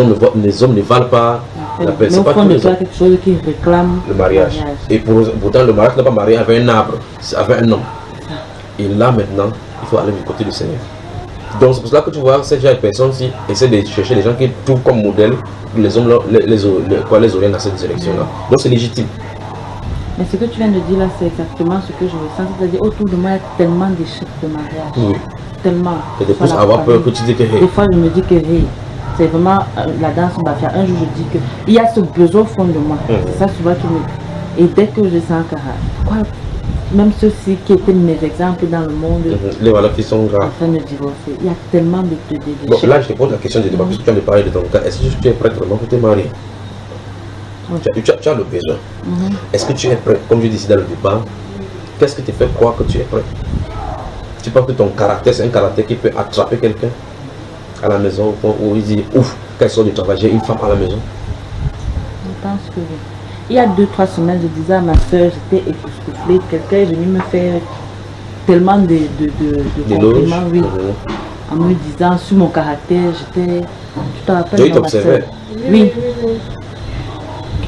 hommes ne valent pas la peine. C'est pas quelque chose qui réclame le mariage. Et pourtant, le mariage n'est pas marié avec un arbre, c'est avec un homme. Et là maintenant, il faut aller du côté du Seigneur. Donc c'est pour cela que tu vois, ces personnes-ci essaient de chercher les gens qui trouvent comme modèle les hommes les orientent dans cette direction-là. Donc c'est légitime. Mais ce que tu viens de dire là, c'est exactement ce que je ressens. C'est-à-dire, autour de moi, il y a tellement d'échecs de mariage. Oui. Tellement. Que des fois, avoir peur que tu dis que Des fois, je me dis que hey, c'est vraiment la danse mafia. Un jour, je dis que il y a ce besoin au fond de moi. C'est ça souvent qui me. Et dès que je sens que quoi, même ceux-ci qui étaient mes exemples dans le monde, les voilà qui sont graves. En train de divorcer. Il y a tellement de Bon, là, je te pose la question de débat, puisque tu viens de parler de ton cas. Est-ce que tu es prête vraiment pour te marier? Tu as le besoin. Est-ce que tu es prête? Comme je disais dans le débat, qu'est-ce qui te fait croire que tu es prête? Tu penses que ton caractère, c'est un caractère qui peut attraper quelqu'un à la maison, au point où il dit ouf, qu'elle sort du travail, j'ai une femme à la maison? Je pense que oui. Il y a 2-3 semaines, je disais à ma soeur, j'étais époustouflée. Quelqu'un est venu me faire tellement de compliments, oui, en me disant sur mon caractère, j'étais. Tu te rappelles? Oui, t'observais. Oui.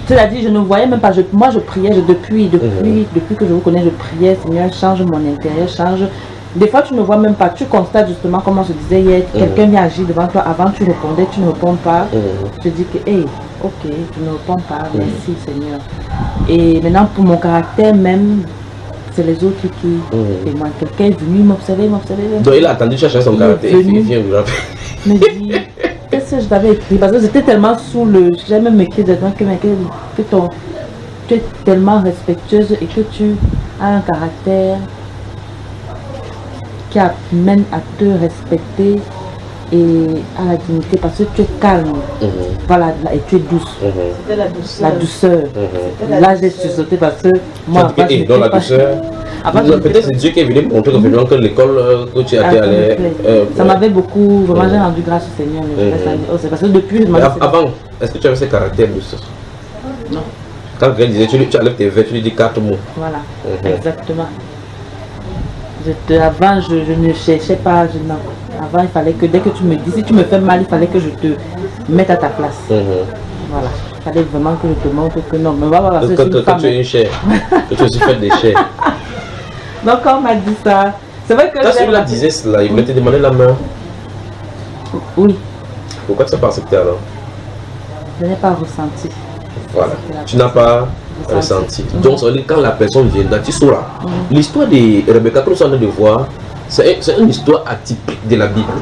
C'est-à-dire, je ne voyais même pas. Moi, je priais depuis que je vous connais, je priais, Seigneur, change mon intérieur, change. Des fois, tu ne vois même pas. Tu constates justement, comme on se disait hier, quelqu'un vient agir devant toi. Avant, tu répondais, tu ne réponds pas. Je dis que, hey, ok, tu ne réponds pas. Merci, Seigneur. Et maintenant, pour mon caractère même, c'est les autres qui témoignent. Quelqu'un est venu m'observer. Donc, il a attendu chercher son caractère. Il vient vous rappeler. Me dit, qu'est-ce que je t'avais écrit? Parce que j'étais tellement sous le. J'ai même écrit dedans que tu es tellement respectueuse et que tu as un caractère qui amène à te respecter et à la dignité parce que tu es calme. Voilà, et tu es douce. C'était la douceur. La douceur. Là, j'ai sursauté parce que moi, dans la douceur. Peut-être c'est Dieu qui est venu montrer que l'école que tu as été allé. Ça m'avait beaucoup. Vraiment, j'ai rendu grâce au Seigneur. C'est parce que depuis. Avant, est-ce que tu avais ce caractère douce? Non. Quand quelqu'un disait, tu enlèves tes verres, tu lui dis 4 mots. Voilà, exactement. Avant, je ne cherchais pas. Avant, il fallait que dès que tu me dis, si tu me fais mal, il fallait que je te mette à ta place. Voilà. Il fallait vraiment que je te montre que non. Mais voilà, que tu es une chair. Que tu es aussi faite des chairs. Donc, quand on m'a dit ça, c'est vrai que. Quand celui-là disait cela, il voulait te demander la main. Oui. Pourquoi tu n'as pas accepté alors? Je n'ai pas ressenti. Voilà. Tu n'as pas ressenti. Donc, quand la personne viendra, tu sauras. L'histoire de Rebecca, que nous sommes en train de voir, c'est une histoire atypique de la Bible.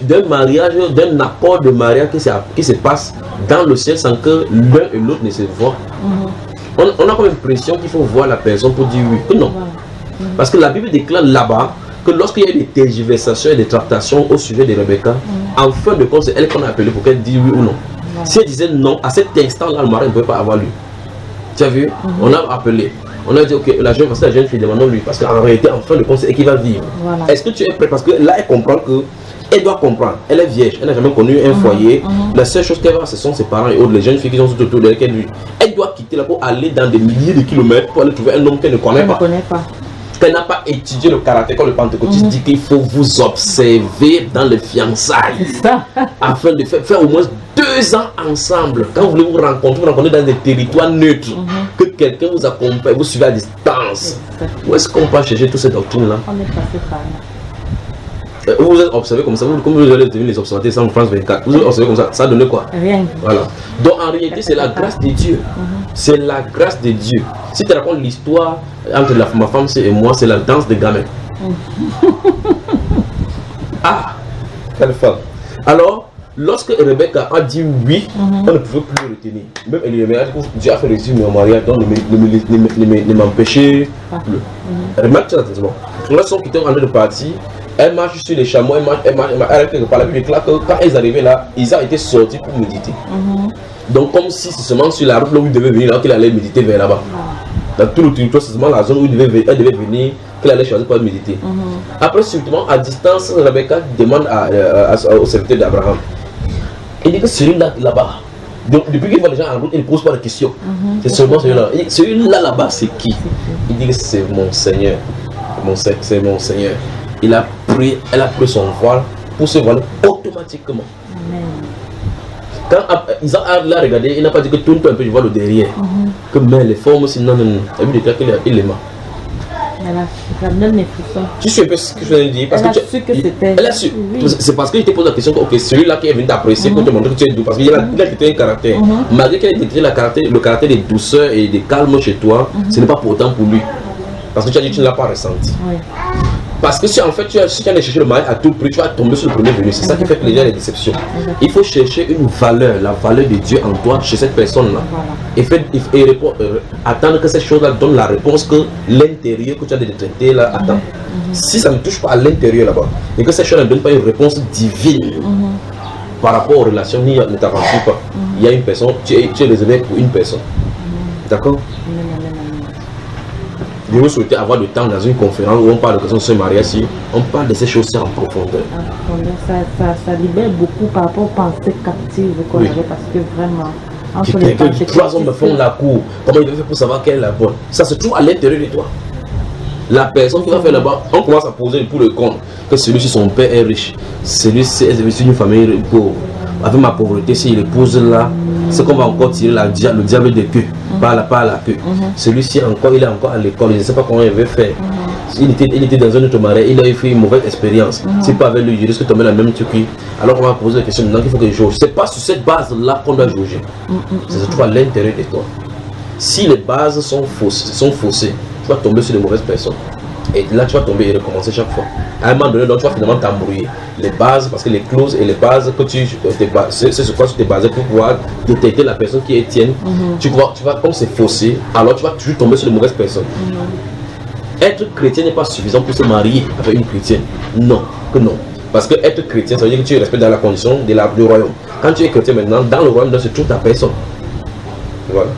D'un mariage, d'un apport de mariage qui se passe dans le ciel sans que l'un et l'autre ne se voient. On a comme l'impression qu'il faut voir la personne pour dire oui. Que non. Parce que la Bible déclare là-bas que lorsqu'il y a des tergiversations et des tractations au sujet de Rebecca, en fin de compte, c'est elle qu'on a appelée pour qu'elle dise oui ou non. Si elle disait non, à cet instant-là, le mari ne pouvait pas avoir lui. Tu as vu? On a appelé. On a dit, ok, la jeune fille, demandons-lui. Parce qu'en réalité, en fin de compte, c'est elle qui va vivre. Est-ce que tu es prêt? Parce que là, elle comprend que. Elle doit comprendre. Elle est vierge. Elle n'a jamais connu un foyer. La seule chose qu'elle va, ce sont ses parents et autres, les jeunes filles qui sont tout autour d'elle. Elle doit quitter là pour aller dans des milliers de kilomètres pour aller trouver un homme qu'elle ne connaît pas. Qu'elle n'a pas étudié le caractère comme le pentecôtiste dit qu'il faut vous observer dans les fiançailles. Afin de faire au moins 2 ans ensemble. Quand vous voulez vous rencontrer dans des territoires neutres. Que quelqu'un vous accompagne, vous suivez à distance. Où est-ce qu'on peut chercher toutes ces doctrines-là? On est passé par là. Vous êtes observé comme ça, comme vous allez devenir les observateurs sans France 24. Vous êtes observé comme ça, ça donne quoi? Rien. Voilà. Donc en réalité, c'est la grâce de Dieu. C'est la grâce de Dieu. Si tu racontes l'histoire entre ma femme et moi, c'est la danse des gamins. Ah, quelle femme. Alors, lorsque Rebecca a dit oui, on ne pouvait plus le retenir. Même Eliémer a dit que Dieu a fait réussir mon mariage, donc ne m'empêchez plus. Remarque ça attentivement. Lorsqu'ils sont quittés en train de partir, elle marche sur les chameaux, elle marche quelque part. La Bible déclare que quand ils arrivaient là, ils ont été sortis pour méditer. Donc comme si c'est seulement sur la route là où ils devaient venir, là qu'il allait méditer vers là-bas. Dans tout le territoire, c'est seulement la zone où elle devait venir, qu'il allait choisir pour méditer. Après, subitement, à distance, Rebecca demande au serviteur d'Abraham. Il dit que celui-là là-bas. Donc depuis qu'il voit les gens en route, il ne pose pas de questions. C'est seulement celui-là. Celui-là là-bas, c'est qui? Il dit que c'est mon Seigneur. C'est mon Seigneur. Elle a pris son voile pour se voiler automatiquement. Quand Isaac l'a regardé, il n'a pas dit que tourne un peu, je vois le derrière. Que mais les formes aussi, non. Il déclare qu'il l'aima. Elle a donné les frissons. Tu sais un peu ce que je viens de dire parce Elle a que su que c'était. Elle a su. Oui. C'est parce que je te pose la question que ok, celui-là qui est venu t'apprécier pour te montrer que tu es doux. Parce qu'il a détecté un caractère. Malgré qu'il ait détecté le caractère de douceur et de calme chez toi, ce n'est pas pour autant pour lui. Parce que tu as dit que tu ne l'as pas ressenti. Oui. Parce que si en fait si tu allais chercher le mari à tout prix, tu vas tomber sur le premier venu. C'est ça qui fait que les gens les déceptions. Il faut chercher une valeur, la valeur de Dieu en toi, chez cette personne-là. Voilà. Et attendre que cette chose-là donne la réponse que l'intérieur que tu as détecté là attend. Si ça ne touche pas à l'intérieur là-bas, et que cette chose ne donne pas une réponse divine par rapport aux relations, ne t'aventure pas. Il y a une personne, tu es réservé pour une personne. D'accord? Je vous souhaiter avoir du temps dans une conférence où on parle de questions de ce mariage, on parle de ces choses-ci en profondeur. Ça libère beaucoup par rapport aux pensées captives qu'on avait parce que vraiment, entre les pensées trois hommes me font la cour, comment ils vont faire pour savoir quelle est la bonne? Ça se trouve à l'intérieur de toi. La personne qui va faire là-bas, on commence à poser pour le compte que celui-ci, son père est riche, celui-ci est d'une famille pauvre. Avec ma pauvreté, s'il épouse là, c'est qu'on va encore tirer le diable de queue, par la queue. Celui-ci encore, il est encore à l'école, je ne sais pas comment il veut faire. Il était dans un autre mariage, il a fait une mauvaise expérience. C'est pas avec lui, il risque de tomber dans le même truc. Alors on va poser la question maintenant qu'il faut que je jauge. C'est pas sur cette base-là qu'on doit jauger. Ça se trouve à l'intérieur de toi. Si les bases sont faussées, tu vas tomber sur les mauvaises personnes. Et là, tu vas tomber et recommencer chaque fois. À un moment donné, donc, tu vas finalement t'embrouiller. Les bases, parce que les clauses et les bases que c'est sur quoi tu t'es basé pour pouvoir détecter la personne qui est tienne. Tu vas, comme c'est faussé, alors tu vas toujours tomber sur les mauvaises personnes. Être chrétien n'est pas suffisant pour se marier avec une chrétienne. Non, que non. Parce que être chrétien, ça veut dire que tu respectes dans la condition du royaume. Quand tu es chrétien maintenant, dans le royaume, se trouve ta personne. Voilà.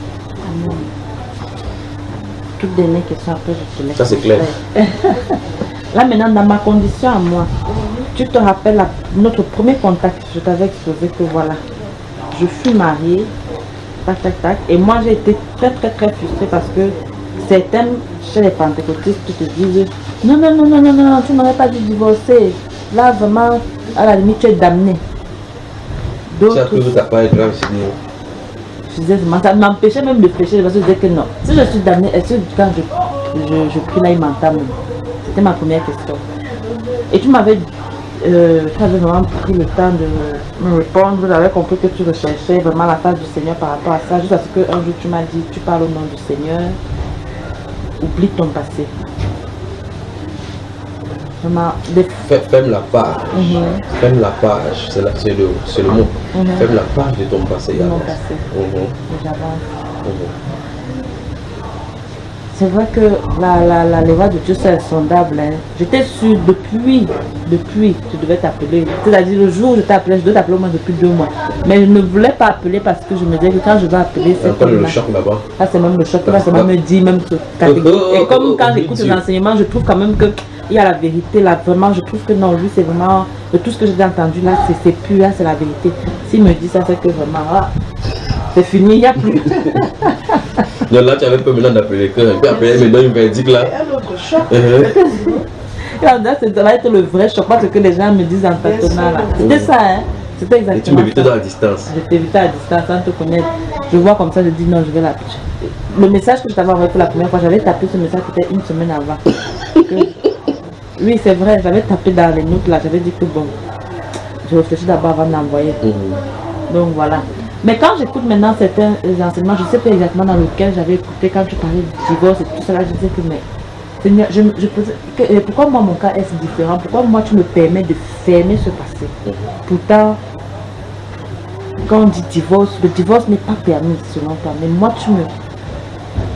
Toute dernière question, après je te laisse. Ça c'est clair. Là maintenant, dans ma condition à moi, tu te rappelles notre premier contact, je t'avais exposé que voilà, je suis mariée, tac tac tac, et moi j'ai été très frustrée parce que certains chez les pentecôtistes qui te disent non, tu n'aurais pas dû divorcer. Là vraiment, à la limite tu es damné. D'autres. Tu as cru pas être grave, je disais, ça m'empêchait même de pécher parce que je disais que non. Si je suis damnée, est-ce que quand je prie là, il m'entend même? C'était ma première question. Et tu avais vraiment pris le temps de me répondre. J'avais compris que tu recherchais vraiment la face du Seigneur par rapport à ça. Juste parce qu'un jour tu m'as dit, tu parles au nom du Seigneur, oublie ton passé. Vraiment, Ferme la page. Ferme la page, c'est le mot. Ferme la page de ton passé. De mon passé. J'avance. C'est vrai que la loi de Dieu c'est insondable. Hein. J'étais sûre depuis, tu devais t'appeler. C'est-à-dire le jour où je t'appelais, je dois t'appeler au moins depuis 2 mois. Mais je ne voulais pas appeler parce que je me disais que quand je vais appeler, c'est comme le choc là-bas. Ah, c'est même le choc, là, c'est même me dit, même catégorique. Et comme quand j'écoute les enseignements, je trouve quand même que il y a la vérité là, vraiment, je trouve que non, lui c'est vraiment, de tout ce que j'ai entendu là, c'est pur, là c'est la vérité. S'il me dit ça, c'est que vraiment, c'est fini, il n'y a plus. Donc là, tu avais peur maintenant d'appeler quelqu'un, puis après, maintenant, il me dit que là. Un autre choc. Ça va être le vrai choc, pas ce que les gens me disent en tâtonnant là. C'était ça, hein. C'était exactement. Et tu m'évitais dans la distance. Je t'évitais à la distance sans te connaître. Je vois comme ça, je dis non, je vais l'appeler. Le message que je t'avais envoyé pour la première fois, j'avais tapé ce message peut-être 1 semaine avant. Oui, c'est vrai, j'avais tapé dans les notes là, j'avais dit que bon, je réfléchis d'abord avant d'envoyer. Donc voilà. Mais quand j'écoute maintenant certains enseignements, je ne sais pas exactement dans lequel j'avais écouté quand tu parlais du divorce et tout ça, je disais que mais Seigneur, pourquoi moi mon cas est si différent? Pourquoi moi tu me permets de fermer ce passé? Pourtant, quand on dit divorce, le divorce n'est pas permis selon toi, mais moi tu me...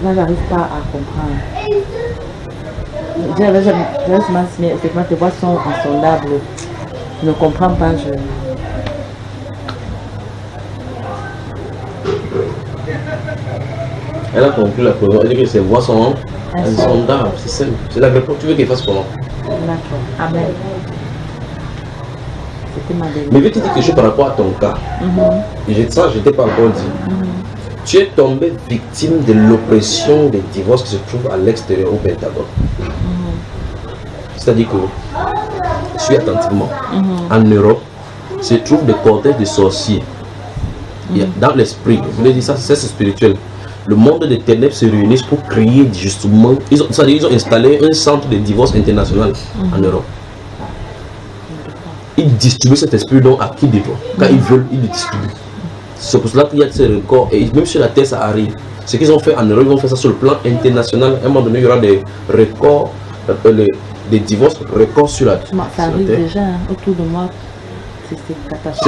Là j'arrive pas à comprendre. Effectivement, tes voix sont insondables. Je ne comprends pas. Elle a conclu la première, elle dit que ses voix sont insondables. C'est simple. C'est la réponse. Tu veux qu'elle fasse comment? D'accord. Amen. C'était ma dernière. Mais je vais te dire quelque chose par rapport à ton cas. Ça, je ne t'ai pas encore dit. Tu es tombé victime de l'oppression des divorces qui se trouvent à l'extérieur au Pentagone. C'est-à-dire que, suis attentivement, en Europe, se trouvent des cortèges de sorciers. Dans l'esprit, je voulais dire ça, c'est spirituel. le monde des ténèbres se réunissent pour créer justement, ils ont installé un centre de divorce international en Europe. Ils distribuent cet esprit donc à qui des droits. Quand ils veulent, ils le distribuent. C'est pour cela qu'il y a ces records, et même sur la terre ça arrive. Ce qu'ils ont fait en Europe, ils vont faire ça sur le plan international. À un moment donné, il y aura des records, des divorces, records sur la terre. Ça arrive déjà hein, autour de moi.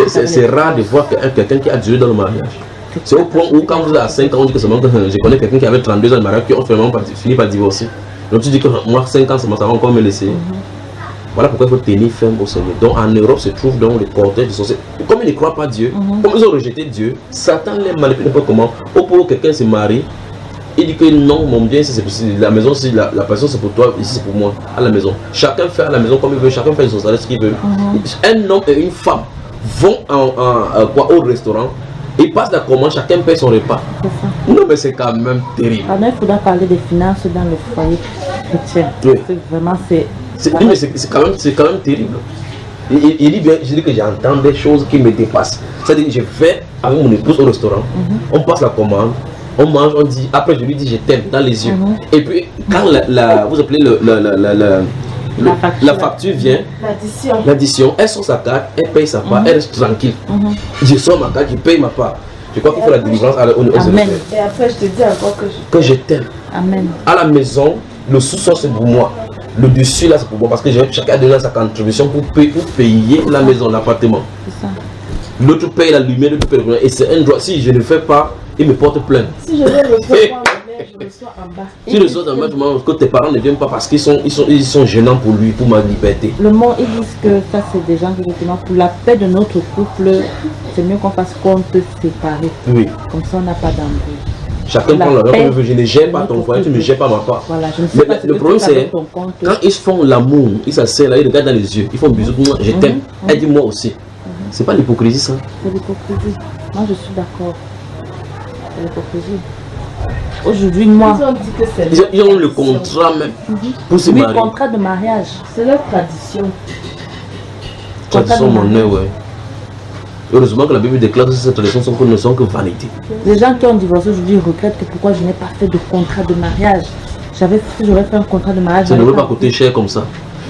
C'est rare de voir quelqu'un qui a duré dans le mariage. C'est au point où quand vous êtes à 5 ans, on dit que c'est bon, je connais quelqu'un qui avait 32 ans de mariage qui ont finalement fini par divorcer. Donc tu dis que moi 5 ans ça va encore me laisser. Voilà pourquoi il faut tenir ferme au Seigneur. Donc en Europe se trouve donc le cortège de sorciers. Comme ils ne croient pas Dieu, comme ils ont rejeté Dieu, Satan les manipule n'importe comment. Au point où quelqu'un se marie, il dit que non, mon bien, c'est la maison, la passion c'est pour toi, ici c'est pour moi, à la maison. Chacun fait à la maison comme il veut, chacun fait son salaire ce qu'il veut. Un homme et une femme vont au restaurant, ils passent la commande, chacun paie son repas. Non mais c'est quand même terrible. Alors il faudra parler des finances dans le foyer chrétien. Oui. Vraiment c'est quand même terrible. Il dit bien, je dis que j'entends des choses qui me dépassent. C'est-à-dire que je vais avec mon épouse au restaurant, on passe la commande, on mange, on dit, après je lui dis je t'aime dans les yeux. Et puis quand vous appelez la facture vient, l'addition, elle sort sa carte, elle paye sa part, elle reste tranquille. Je sors ma carte, je paye ma part. Je crois qu'il faut la délivrance aux Amen. Et après, je te dis encore que je t'aime. Amen. À la maison, le sous-sol c'est pour moi. Le dessus là c'est pour moi parce que chacun a donné sa contribution pour payer la maison, l'appartement. L'autre paye la lumière, l'autre paye le courant. Et c'est un droit. Si je ne le fais pas, il me porte plainte. Si je vais recevoir ma mère, je reçois en bas. Si je reçois en bas, que tes parents ne viennent pas parce qu'ils sont gênants pour lui, pour ma liberté. Le monde, ils disent que ça c'est des gens qui justement pour la paix de notre couple, c'est mieux qu'on fasse compte séparé. Oui. Comme ça on n'a pas d'embrouille. Chacun prend l'argent comme il veut. Je ne gère pas ton foyer, tu ne gères pas ma part. Voilà, je ne sais pas le problème c'est quand ils font l'amour, ils s'asseyent là, ils regardent dans les yeux, ils font bisous, moi je t'aime. Elle dit moi aussi. C'est pas l'hypocrisie ça? C'est l'hypocrisie. Moi je suis d'accord. C'est l'hypocrisie. Aujourd'hui, moi. Ils ont dit que c'est ils ont le contrat même pour se marier. Oui, contrat de mariage. C'est leur tradition. Tradition monnaie, ouais. Heureusement que la Bible déclare que ces traditions ne sont que vanité. Les gens qui ont divorcé aujourd'hui regrettent que pourquoi je n'ai pas fait de contrat de mariage. J'aurais fait un contrat de mariage. Ça ne devrait pas coûter cher comme ça.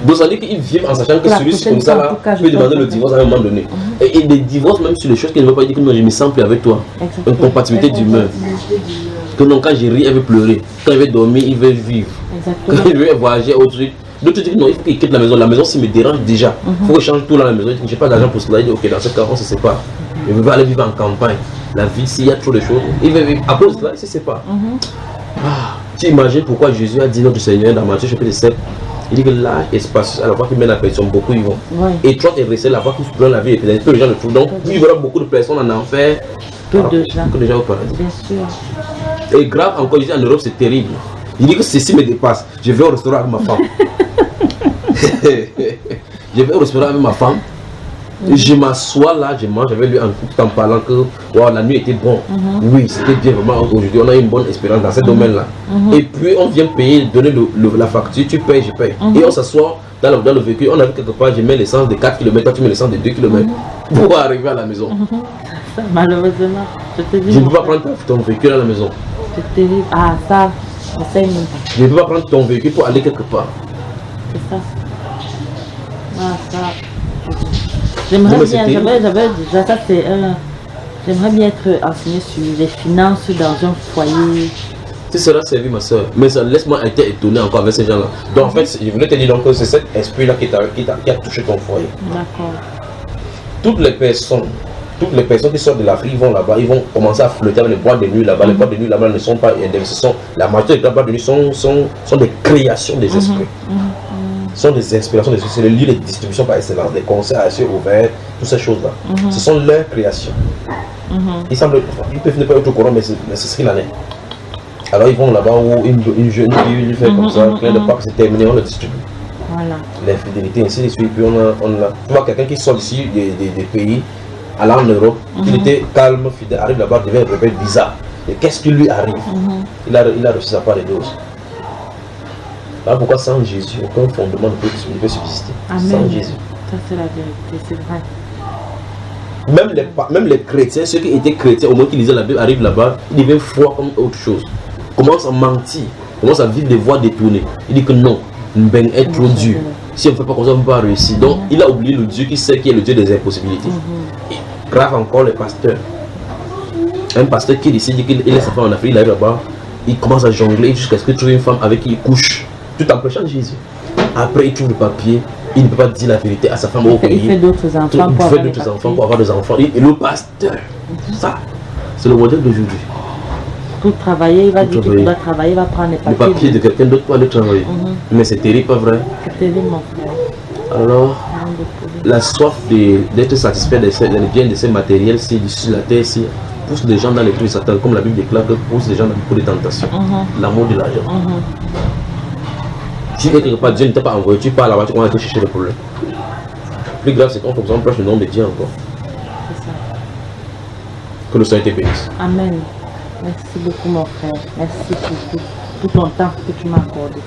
Donc ça veut dire qu'ils vivent en sachant que celui-ci comme ça là peut demander le divorce à un moment donné. Et des divorces même sur les choses qui ne veulent pas dire que non, je me sens plus avec toi. Une compatibilité d'humeur. Que non, quand je ris, elle veut pleurer. Quand elle veut dormir, il veut vivre. Exactement. Quand il veut voyager, autre truc. D'autres disent non, il faut qu'il quitte la maison. La maison, ça me dérange déjà. Il faut que je change tout dans la maison. Je n'ai pas d'argent pour cela. Il dit ok, dans ce cas, on se sépare. Il ne veut pas aller vivre en campagne. La vie, s'il y a trop de choses, il veut vivre. À cause de cela, il se sépare. Tu imagines pourquoi Jésus a dit notre Seigneur dans Matthieu chapitre 7. Il dit que l'âge est spacieux, à la fois qu'il mène la personne, beaucoup y vont. Étroite et restée, la fois qu'il prend la vie, et peu de gens le trouvent. Donc, il y aura beaucoup de personnes en enfer que de gens au paradis. Bien sûr. Et grave encore, je dis en Europe, c'est terrible. Il dit que ceci me dépasse. Je vais au restaurant avec ma femme. Je vais au restaurant avec ma femme. Je m'assois là, je mange avec lui tout en parlant que wow, la nuit était bonne. Oui, c'était bien vraiment. Aujourd'hui, on a une bonne expérience dans ce domaine-là. Et puis, on vient payer, donner la facture, tu payes, je paye. Et on s'assoit dans le véhicule. On a vu quelque part, je mets l'essence de 4 km, toi tu mets l'essence de 2 km pour arriver à la maison. Malheureusement, je ne peux pas prendre ton véhicule à la maison. C'est terrible. Ah, ça, je sais même pas. Je ne peux pas prendre ton véhicule pour aller quelque part. C'est ça. Ah, ça. J'aimerais bien, j'aimerais bien être enseigné sur les finances dans un foyer. Tu seras servi, ma soeur. Mais laisse-moi être étonné encore avec ces gens-là. Donc en fait, je voulais te dire donc que c'est cet esprit-là qui a touché ton foyer. D'accord. Toutes les personnes qui sortent de l'Afrique vont là-bas, ils vont commencer à flotter avec les boîtes de nuit là-bas. Les boîtes de nuit là-bas ne sont pas d'investissement. La majorité des boîtes de nuit sont des créations des esprits. Sont des inspirations, c'est le lieu de distribution par excellence, des concerts à cieux ouverts, toutes ces choses-là. Ce sont leurs créations. Ils peuvent ne pas être au courant, mais c'est ce qu'il en est. Alors ils vont là-bas où une jeune fille lui fait comme ça, quand le parc c'est terminé, on le distribue. Voilà. L'infidélité, ainsi de suite. Puis on a tu vois quelqu'un qui sort d'ici des pays, allant en Europe, il était calme, fidèle, arrive là-bas, devient un rebelle bizarre. Et qu'est-ce qui lui arrive? Il a reçu sa part de dose. Voilà pourquoi sans Jésus, aucun fondement ne peut subsister. Amen. Sans Jésus. Ça c'est la vérité, c'est vrai. Même les chrétiens, ceux qui étaient chrétiens, au moins qui lisaient la Bible, arrivent là-bas, ils deviennent froids comme autre chose. Commencent à mentir, commencent à vivre des voies détournées. Il dit que non, Mbeng est trop dur. Si on ne fait pas comme ça, on ne peut pas réussir. Donc, il a oublié le Dieu qui sait qui est le Dieu des impossibilités. Et grave encore les pasteurs. Un pasteur qui décide qu'il laisse sa femme en Afrique, il arrive là-bas, il commence à jongler jusqu'à ce qu'il trouve une femme avec qui il couche, tout en prêchant Jésus. Après, il trouve le papier, il ne peut pas dire la vérité à sa femme au pays. Il fait d'autres enfants pour avoir des enfants. Et le pasteur, ça, c'est le modèle d'aujourd'hui. Pour travailler, il va dire qu'il doit travailler, il va prendre les papiers. Le papier de quelqu'un d'autre pour aller travailler. Mais c'est terrible, pas vrai? C'est terrible, mon frère. Alors, la soif d'être satisfait des biens de ces matériels-ci, sur la terre-ci, pousse les gens dans les trucs de Satan, comme la Bible déclare que pousse les gens dans beaucoup de tentations. L'amour de l'argent. Si quelque part Dieu ne t'a pas envoyé, tu pars là-bas, tu commences à chercher le problème. Plus grave, c'est qu'on faut que prêche le nom de Dieu encore. C'est ça. Que le Seigneur te bénisse. Amen. Merci beaucoup, mon frère. Merci pour ton temps que tu m'as accordé.